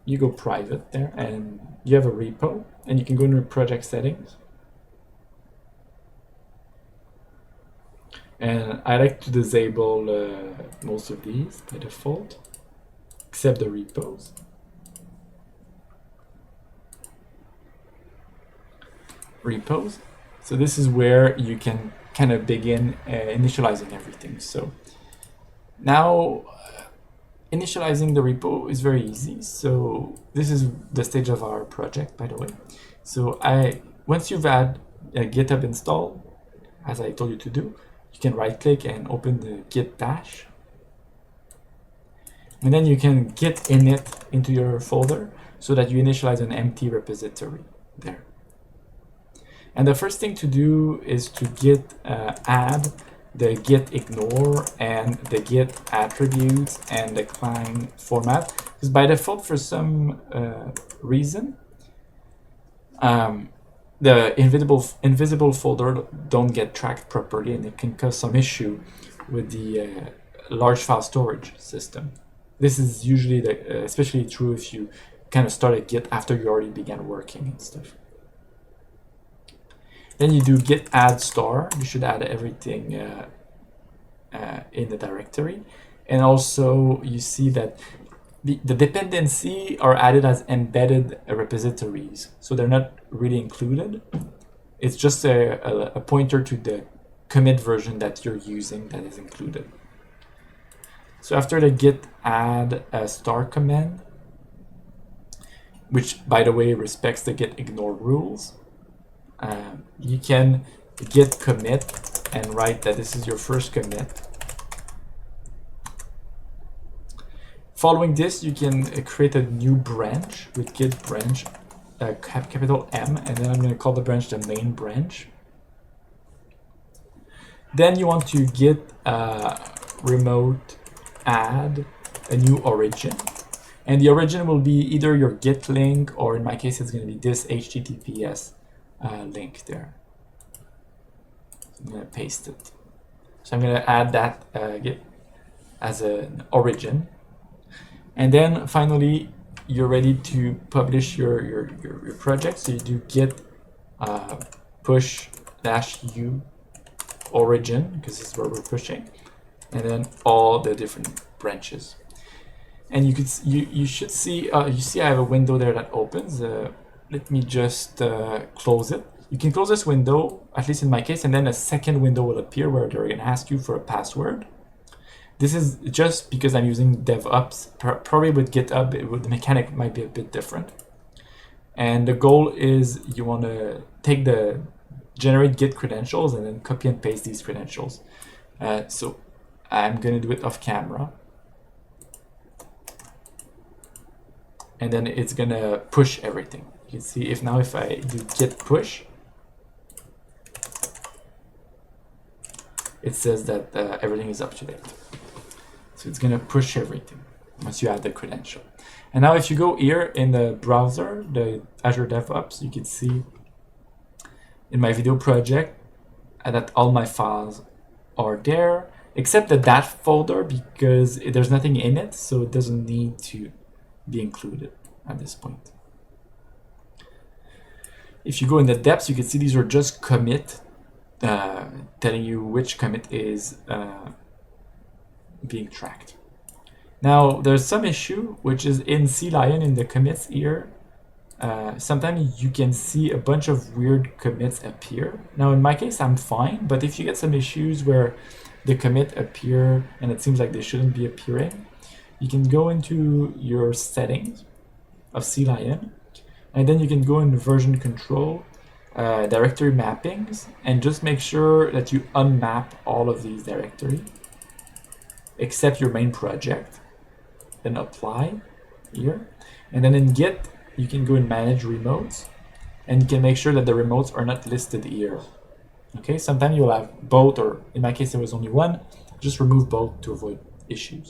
you go private there, and you have a repo, and you can go into project settings. And I like to disable most of these by default, except the repos. Repos. So this is where you can kind of begin initializing everything. So now initializing the repo is very easy. So this is the stage of our project, by the way. So once you've had a GitHub install, as I told you to do, you can right click and open the git bash. And then you can git init into your folder so that you initialize an empty repository there. And the first thing to do is to git add the git ignore and the git attributes and the clang format, because by default, for some reason, the invisible folder don't get tracked properly, and it can cause some issue with the large file storage system. This is usually especially true if you kind of start a git after you already began working and stuff. Then you do git add star. You should add everything in the directory. And also you see that the dependency are added as embedded repositories. So they're not really included. It's just a pointer to the commit version that you're using that is included. So after the git add star command, which by the way respects the git ignore rules, you can git commit and write that this is your first commit. Following this, you can create a new branch with git branch, capital M, and then I'm going to call the branch the main branch. Then you want to git remote add a new origin. And the origin will be either your git link, or in my case, it's going to be this HTTPS link there. I'm going to paste it. So I'm going to add that git as an origin. And then finally, you're ready to publish your project. So you do git push -u origin, because this is where we're pushing, and then all the different branches. And you should see you see I have a window there that opens. Let me just close it. You can close this window, at least in my case, and then a second window will appear where they're going to ask you for a password. This is just because I'm using DevOps. Probably with GitHub, the mechanic might be a bit different. And the goal is you want to take the generate Git credentials and then copy and paste these credentials. So I'm going to do it off camera. And then it's going to push everything. You can see if I do git push, it says that everything is up to date. So it's going to push everything once you add the credential. And now if you go here in the browser, the Azure DevOps, you can see in my video project that all my files are there, except the dat folder, because there's nothing in it, so it doesn't need to be included at this point. If you go in the depths, you can see these are just commit, telling you which commit is being tracked. Now there's some issue, which is in C99 in the commits here. Sometimes you can see a bunch of weird commits appear. Now in my case I'm fine, but if you get some issues where the commit appear and it seems like they shouldn't be appearing, you can go into your settings of C99, and then you can go into version control, directory mappings, and just make sure that you unmap all of these directories except your main project. Then apply here, and then in Git you can go and manage remotes, and you can make sure that the remotes are not listed here. Okay, sometimes you'll have both, or in my case there was only one. Just remove both to avoid issues.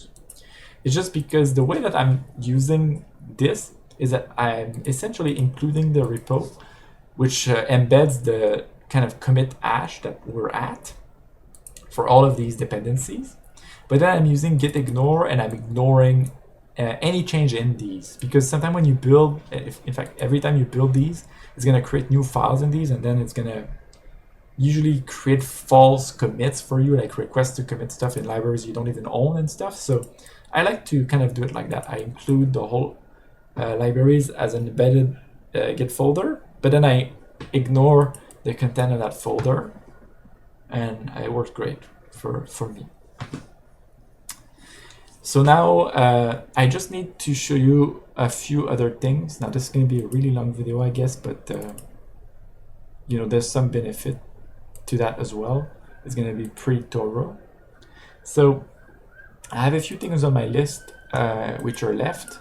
It's just because the way that I'm using this is that I'm essentially including the repo which embeds the kind of commit hash that we're at for all of these dependencies. But then I'm using git ignore, and I'm ignoring any change in these, because sometimes when you build, in fact, every time you build these, it's going to create new files in these, and then it's going to usually create false commits for you, like requests to commit stuff in libraries you don't even own and stuff. So I like to kind of do it like that. I include the whole libraries as an embedded git folder, but then I ignore the content of that folder, and it works great for me. So now I just need to show you a few other things. Now this is going to be a really long video, I guess, but you know, there's some benefit to that as well. It's going to be pretty thorough. So I have a few things on my list which are left.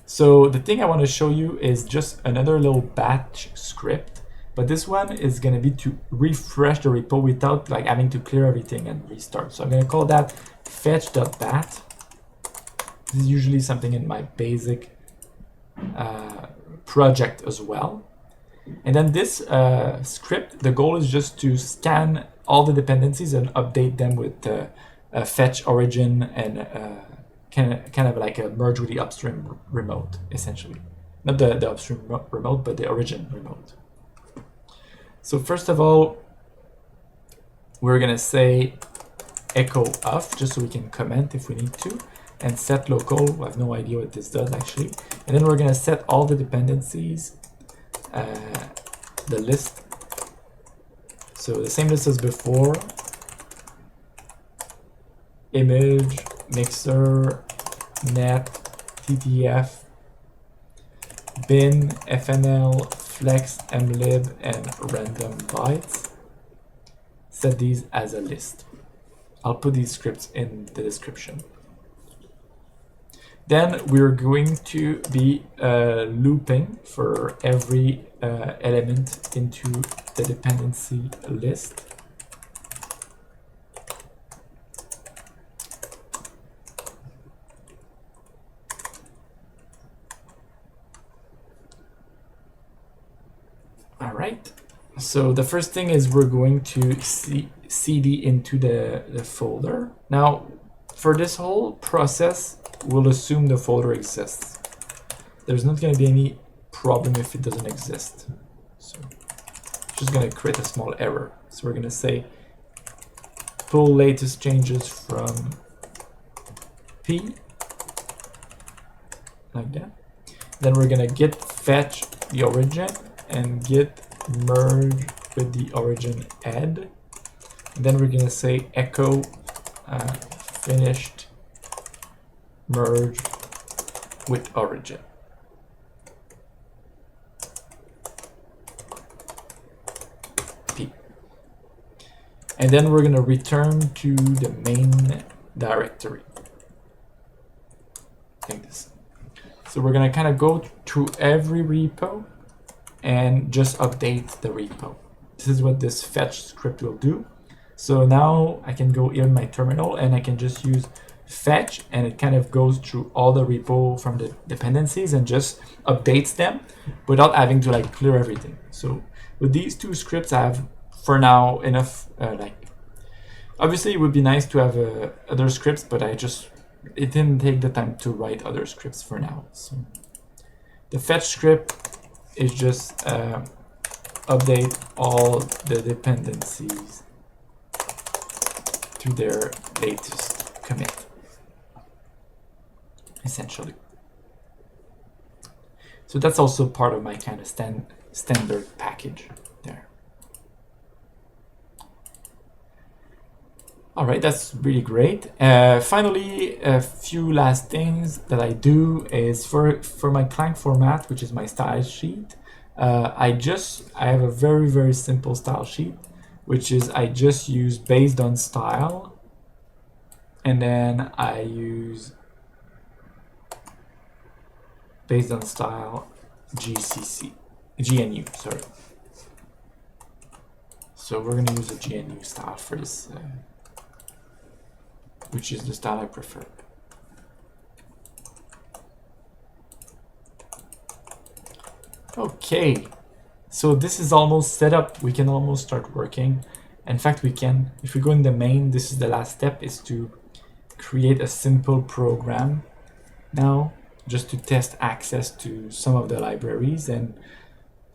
So the thing I want to show you is just another little batch script, but this one is going to be to refresh the repo without like having to clear everything and restart. So I'm going to call that fetch.bat. This is usually something in my basic project as well. And then this script, the goal is just to scan all the dependencies and update them with fetch origin and kind of like a merge with the upstream remote, essentially. Not the upstream remote, but the origin remote. So first of all, we're going to say echo off, just so we can comment if we need to, and set local. I have no idea what this does actually. And then we're going to set all the dependencies, the list. So the same list as before. Image, mixer, net, TTF, bin, FNL, flex, mlib, and random bytes. Set these as a list. I'll put these scripts in the description. Then we're going to be looping for every element into the dependency list. All right. So the first thing is we're going to cd into the folder. Now, for this whole process, we'll assume the folder exists. There's not going to be any problem if it doesn't exist. So it's just going to create a small error. So we're going to say pull latest changes from P, like that. Then we're going to git fetch the origin and git merge with the origin add. And then we're going to say echo finished merge with origin. P. And then we're going to return to the main directory. Like this. So we're going to kind of go through every repo and just update the repo. This is what this fetch script will do. So now I can go here in my terminal and I can just use fetch, and it kind of goes through all the repo from the dependencies and just updates them without having to like clear everything. So with these two scripts, I have for now enough. Obviously it would be nice to have other scripts, but it didn't take the time to write other scripts for now. So the fetch script is just update all the dependencies to their latest commit, essentially. So that's also part of my kind of standard package there. All right, that's really great. Finally, a few last things that I do is for my Clang format, which is my style sheet. I have a very, very simple style sheet, which is I just use based on style, and then I use based on style GNU, sorry. So we're going to use a GNU style for this, which is the style I prefer. Okay, so this is almost set up. We can almost start working. In fact, we can. If we go in the main, this is the last step, is to create a simple program now, just to test access to some of the libraries. And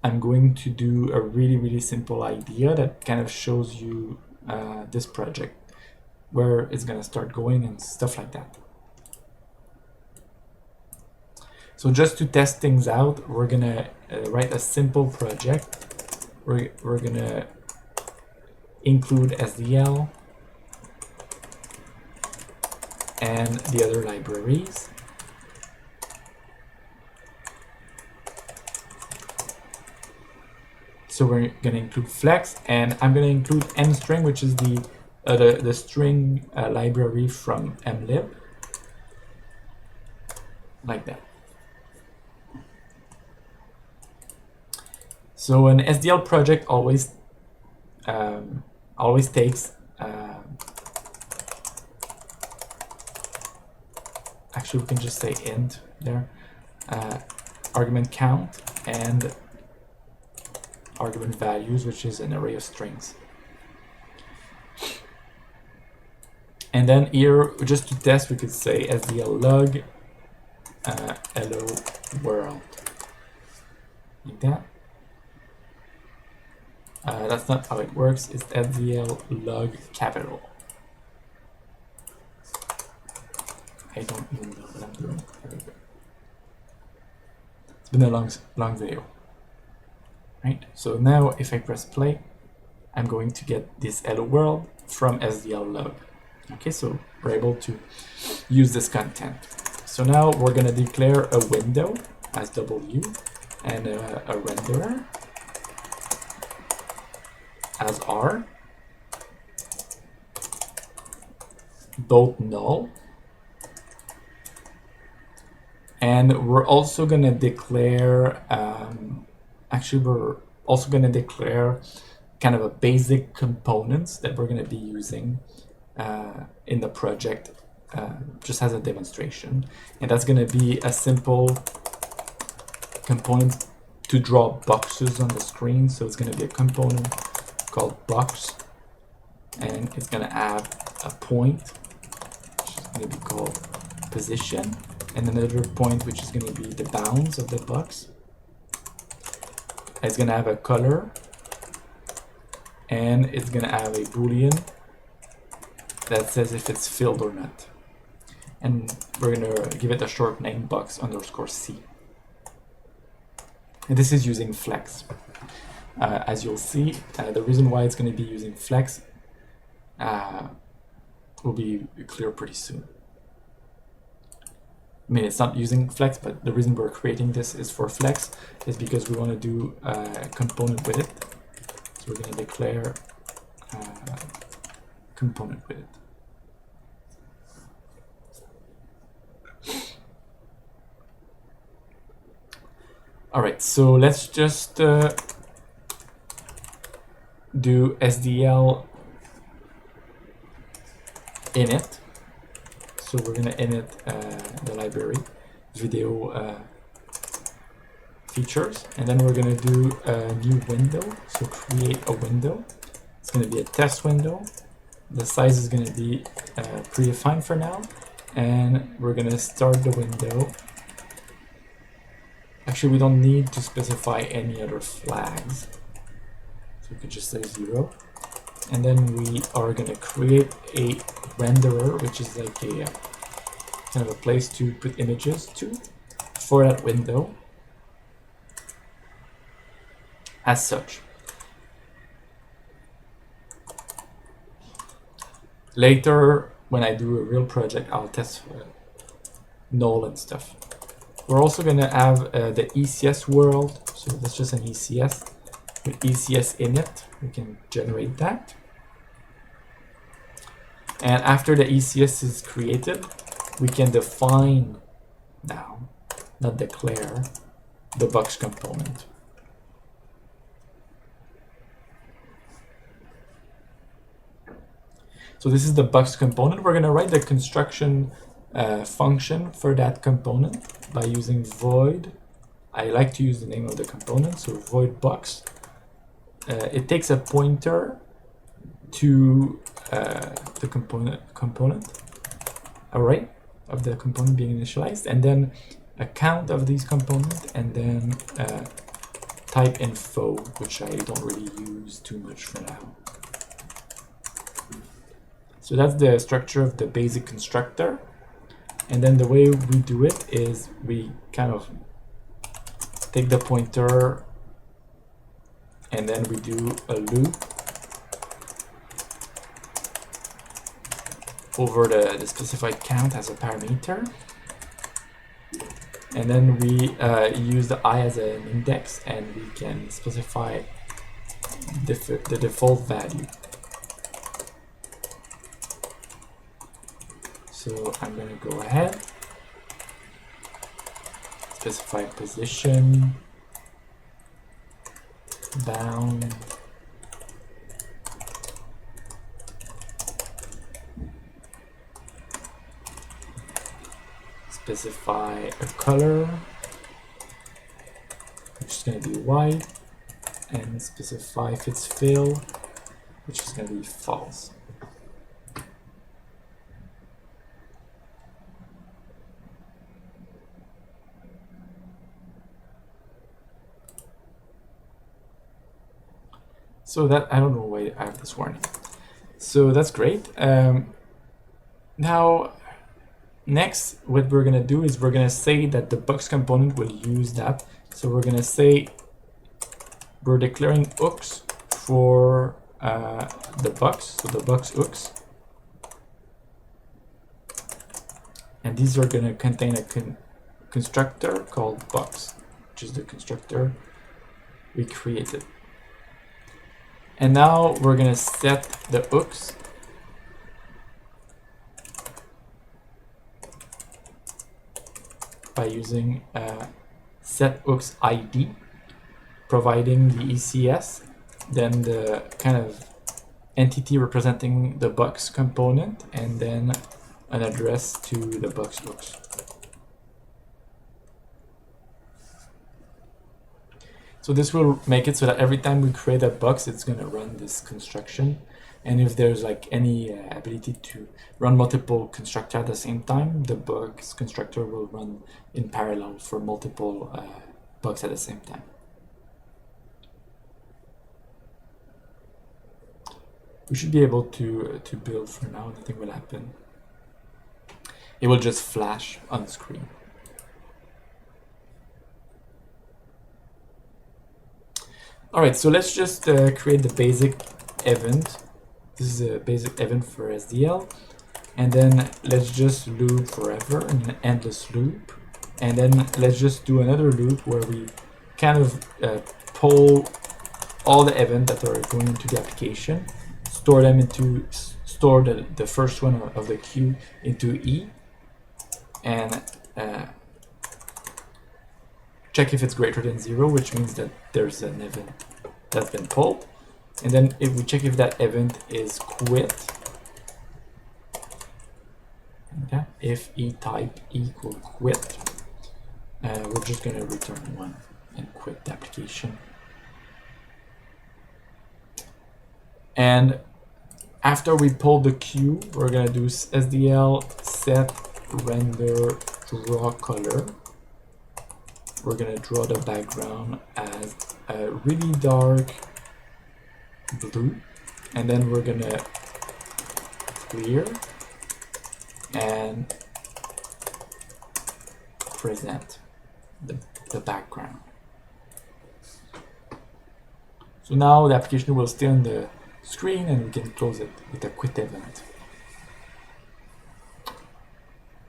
I'm going to do a really simple idea that kind of shows you this project, where it's going to start going and stuff like that. So just to test things out, we're going to write a simple project. We're going to include SDL and the other libraries. So we're going to include flex, and I'm going to include mstring, which is the string library from mlib, like that. So an SDL project always takes actually we can just say int there, argument count and argument values, which is an array of strings. And then here, just to test, we could say SDL log hello world, like that. That's not how it works. It's SDL log capital. I don't even know what I'm doing. It's been a long video. Right? So now if I press play, I'm going to get this hello world from SDL log. Okay, so we're able to use this content. So now we're going to declare a window as W and a renderer as R, both null. And we're also going to declare, actually we're also going to declare kind of a basic components that we're going to be using in the project, just as a demonstration. And that's going to be a simple component to draw boxes on the screen. So it's going to be a component called box, and it's going to have a point, which is going to be called position, and another point which is going to be the bounds of the box. It's going to have a color, and it's going to have a boolean that says if it's filled or not. And we're going to give it a short name, box underscore C. And this is using flex. As you'll see, the reason why it's going to be using flex will be clear pretty soon. I mean, it's not using flex, but the reason we're creating this is for flex is because we want to do a component with it. So we're going to declare a component with it. All right, so let's just do SDL init. So we're going to init the library video features, and then we're going to do a new window. So create a window. It's going to be a test window. The size is going to be predefined for now, and we're going to start the window. Actually, we don't need to specify any other flags. So we could just say 0. And then we are going to create a renderer, which is like a kind of a place to put images to for that window as such. Later, when I do a real project, I'll test null and stuff. We're also going to have the ECS world. So that's just an ECS. With ECS init, we can generate that. And after the ECS is created, we can define now, not declare, the box component. So this is the box component. We're going to write the construction function for that component by using void I like to use the name of the component, so void box. It takes a pointer to the component array of the component being initialized, and then a count of these components, and then type info, which I don't really use too much for now. So that's the structure of the basic constructor. And then the way we do it is we kind of take the pointer and then we do a loop over the specified count as a parameter. And then we use the I as an index, and we can specify the default value. So I'm going to go ahead, specify position, bound, specify a color, which is going to be white, and specify if it's fill, which is going to be false. So that, I don't know why I have this warning. So that's great. Now, next, what we're gonna do is we're gonna say that the box component will use that. So we're gonna say we're declaring hooks for the box, so the box hooks. And these are gonna contain a constructor called box, which is the constructor we created. And now we're gonna set the hooks by using set hooks ID, providing the ECS, then the kind of entity representing the box component, and then an address to the box hooks. So this will make it so that every time we create a box, it's going to run this construction. And if there's like any ability to run multiple constructors at the same time, the box constructor will run in parallel for multiple box at the same time. We should be able to build for now. Nothing will happen. It will just flash on the screen. All right, so let's just create the basic event. This is a basic event for SDL. And then let's just loop forever in an endless loop. And then let's just do another loop where we kind of pull all the events that are going into the application, store the first one of the queue into E, and check if it's greater than 0, which means that there's an event that's been pulled. And then if we check if that event is quit, okay, if E type equal quit, we're just going to return 1 and quit the application. And after we pull the queue, we're going to do SDL set render draw color. We're going to draw the background as a really dark blue, and then we're going to clear and present the background. So now the application will stay on the screen and we can close it with a quit event.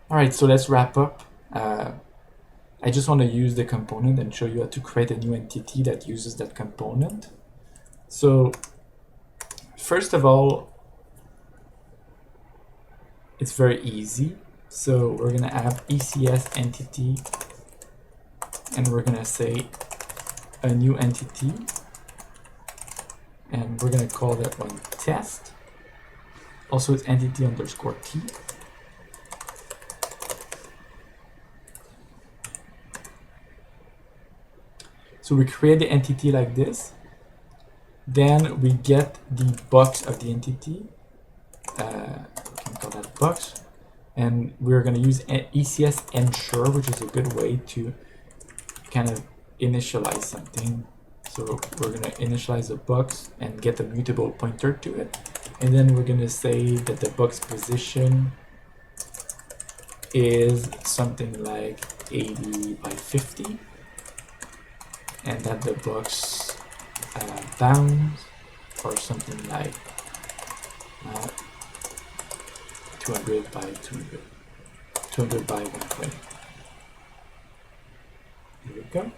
All right, so let's wrap up. I just want to use the component and show you how to create a new entity that uses that component. So first of all, it's very easy. So we're going to have ECS entity, and we're going to say a new entity, and we're going to call that one test. Also, it's entity underscore t. So we create the entity like this. Then we get the box of the entity. We can call that box. And we're going to use ECS ensure, which is a good way to kind of initialize something. So we're going to initialize a box and get a mutable pointer to it. And then we're going to say that the box position is something like 80 by 50. And that the box bounds or something like 200 by 200, 200 by 120. Here we go.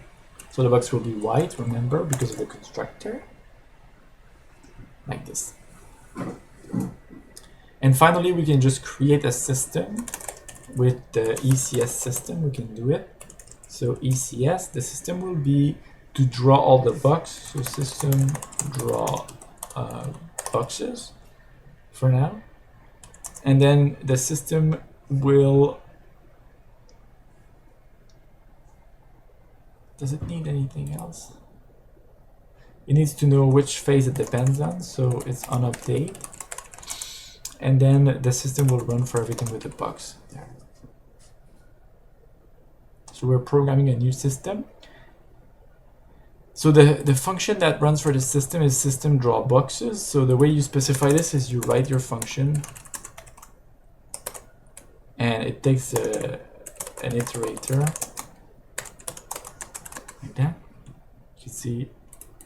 So the box will be white, remember, because of the constructor, like this. And finally, we can just create a system with the ECS system. We can do it. So ECS, the system will be to draw all the boxes. So system draw boxes for now. And then the system will... Does it need anything else? It needs to know which phase it depends on. So it's on update. And then the system will run for everything with the box there. So we're programming a new system. So the function that runs for the system is system draw boxes. So the way you specify this is you write your function and it takes an iterator like that. You can see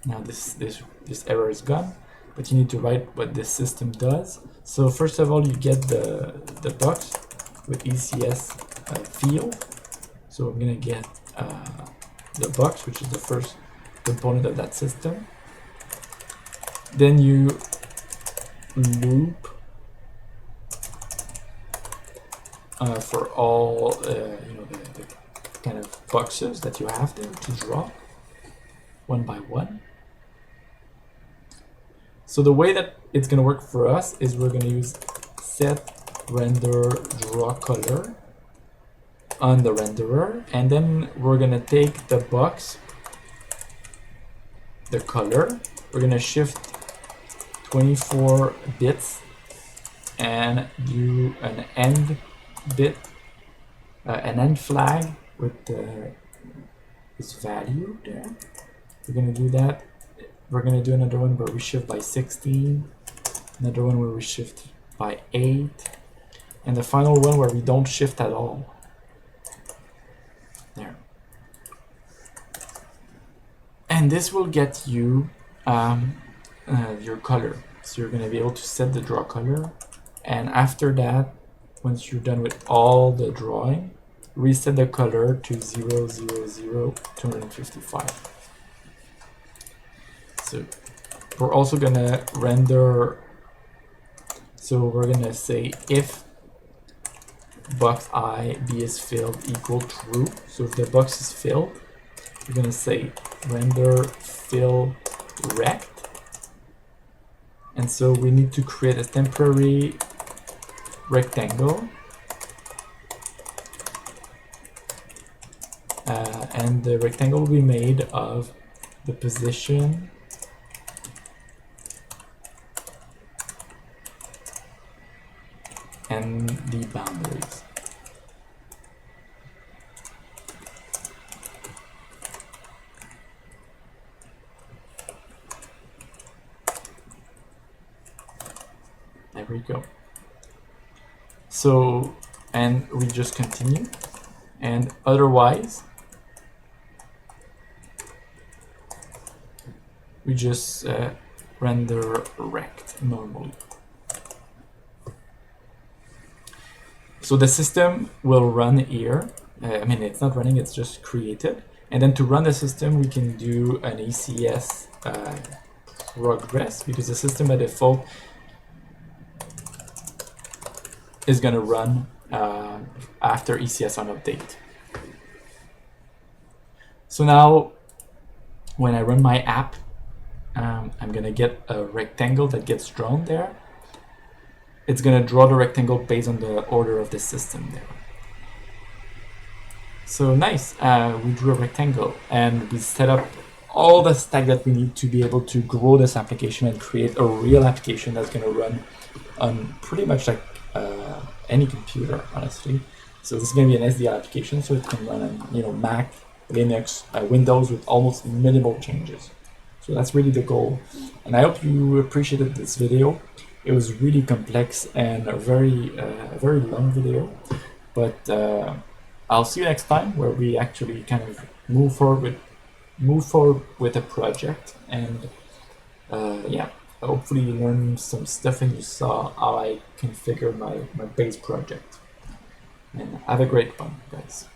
now this error is gone, but you need to write what this system does. So first of all, you get the box with ECS field. So I'm gonna get the box, which is the first component of that system. Then you loop for all the kind of boxes that you have there to draw one by one. So the way that it's gonna work for us is we're gonna use set render draw color on the renderer, and then we're gonna take the box, the color, we're gonna shift 24 bits and do an end bit, an end flag with this value there. We're gonna do that. We're gonna do another one where we shift by 16, another one where we shift by 8, and the final one where we don't shift at all. There. And this will get you your color. So you're going to be able to set the draw color. And after that, once you're done with all the drawing, reset the color to 000,255. So we're also going to render. So we're going to say if box I b is filled equal true. So if the box is filled, we're going to say render fill rect. And so we need to create a temporary rectangle. And the rectangle will be made of the position and the boundaries. There we go. So, and we just continue, and otherwise we just render rect normally. So the system will run here. I mean, it's not running, it's just created. And then to run the system, we can do an ECS progress, because the system by default is going to run after ECS on update. So now, when I run my app, I'm going to get a rectangle that gets drawn there. It's going to draw the rectangle based on the order of the system there. So nice, we drew a rectangle and we set up all the stack that we need to be able to grow this application and create a real application that's going to run on pretty much like any computer, honestly. So this is going to be an SDL application, so it can run on Mac, Linux, Windows with almost minimal changes. So that's really the goal. And I hope you appreciated this video. It was really complex and a very long video, but I'll see you next time where we actually kind of move forward with a project, and yeah, hopefully you learned some stuff and you saw how I configure my base project. And have a great one, guys.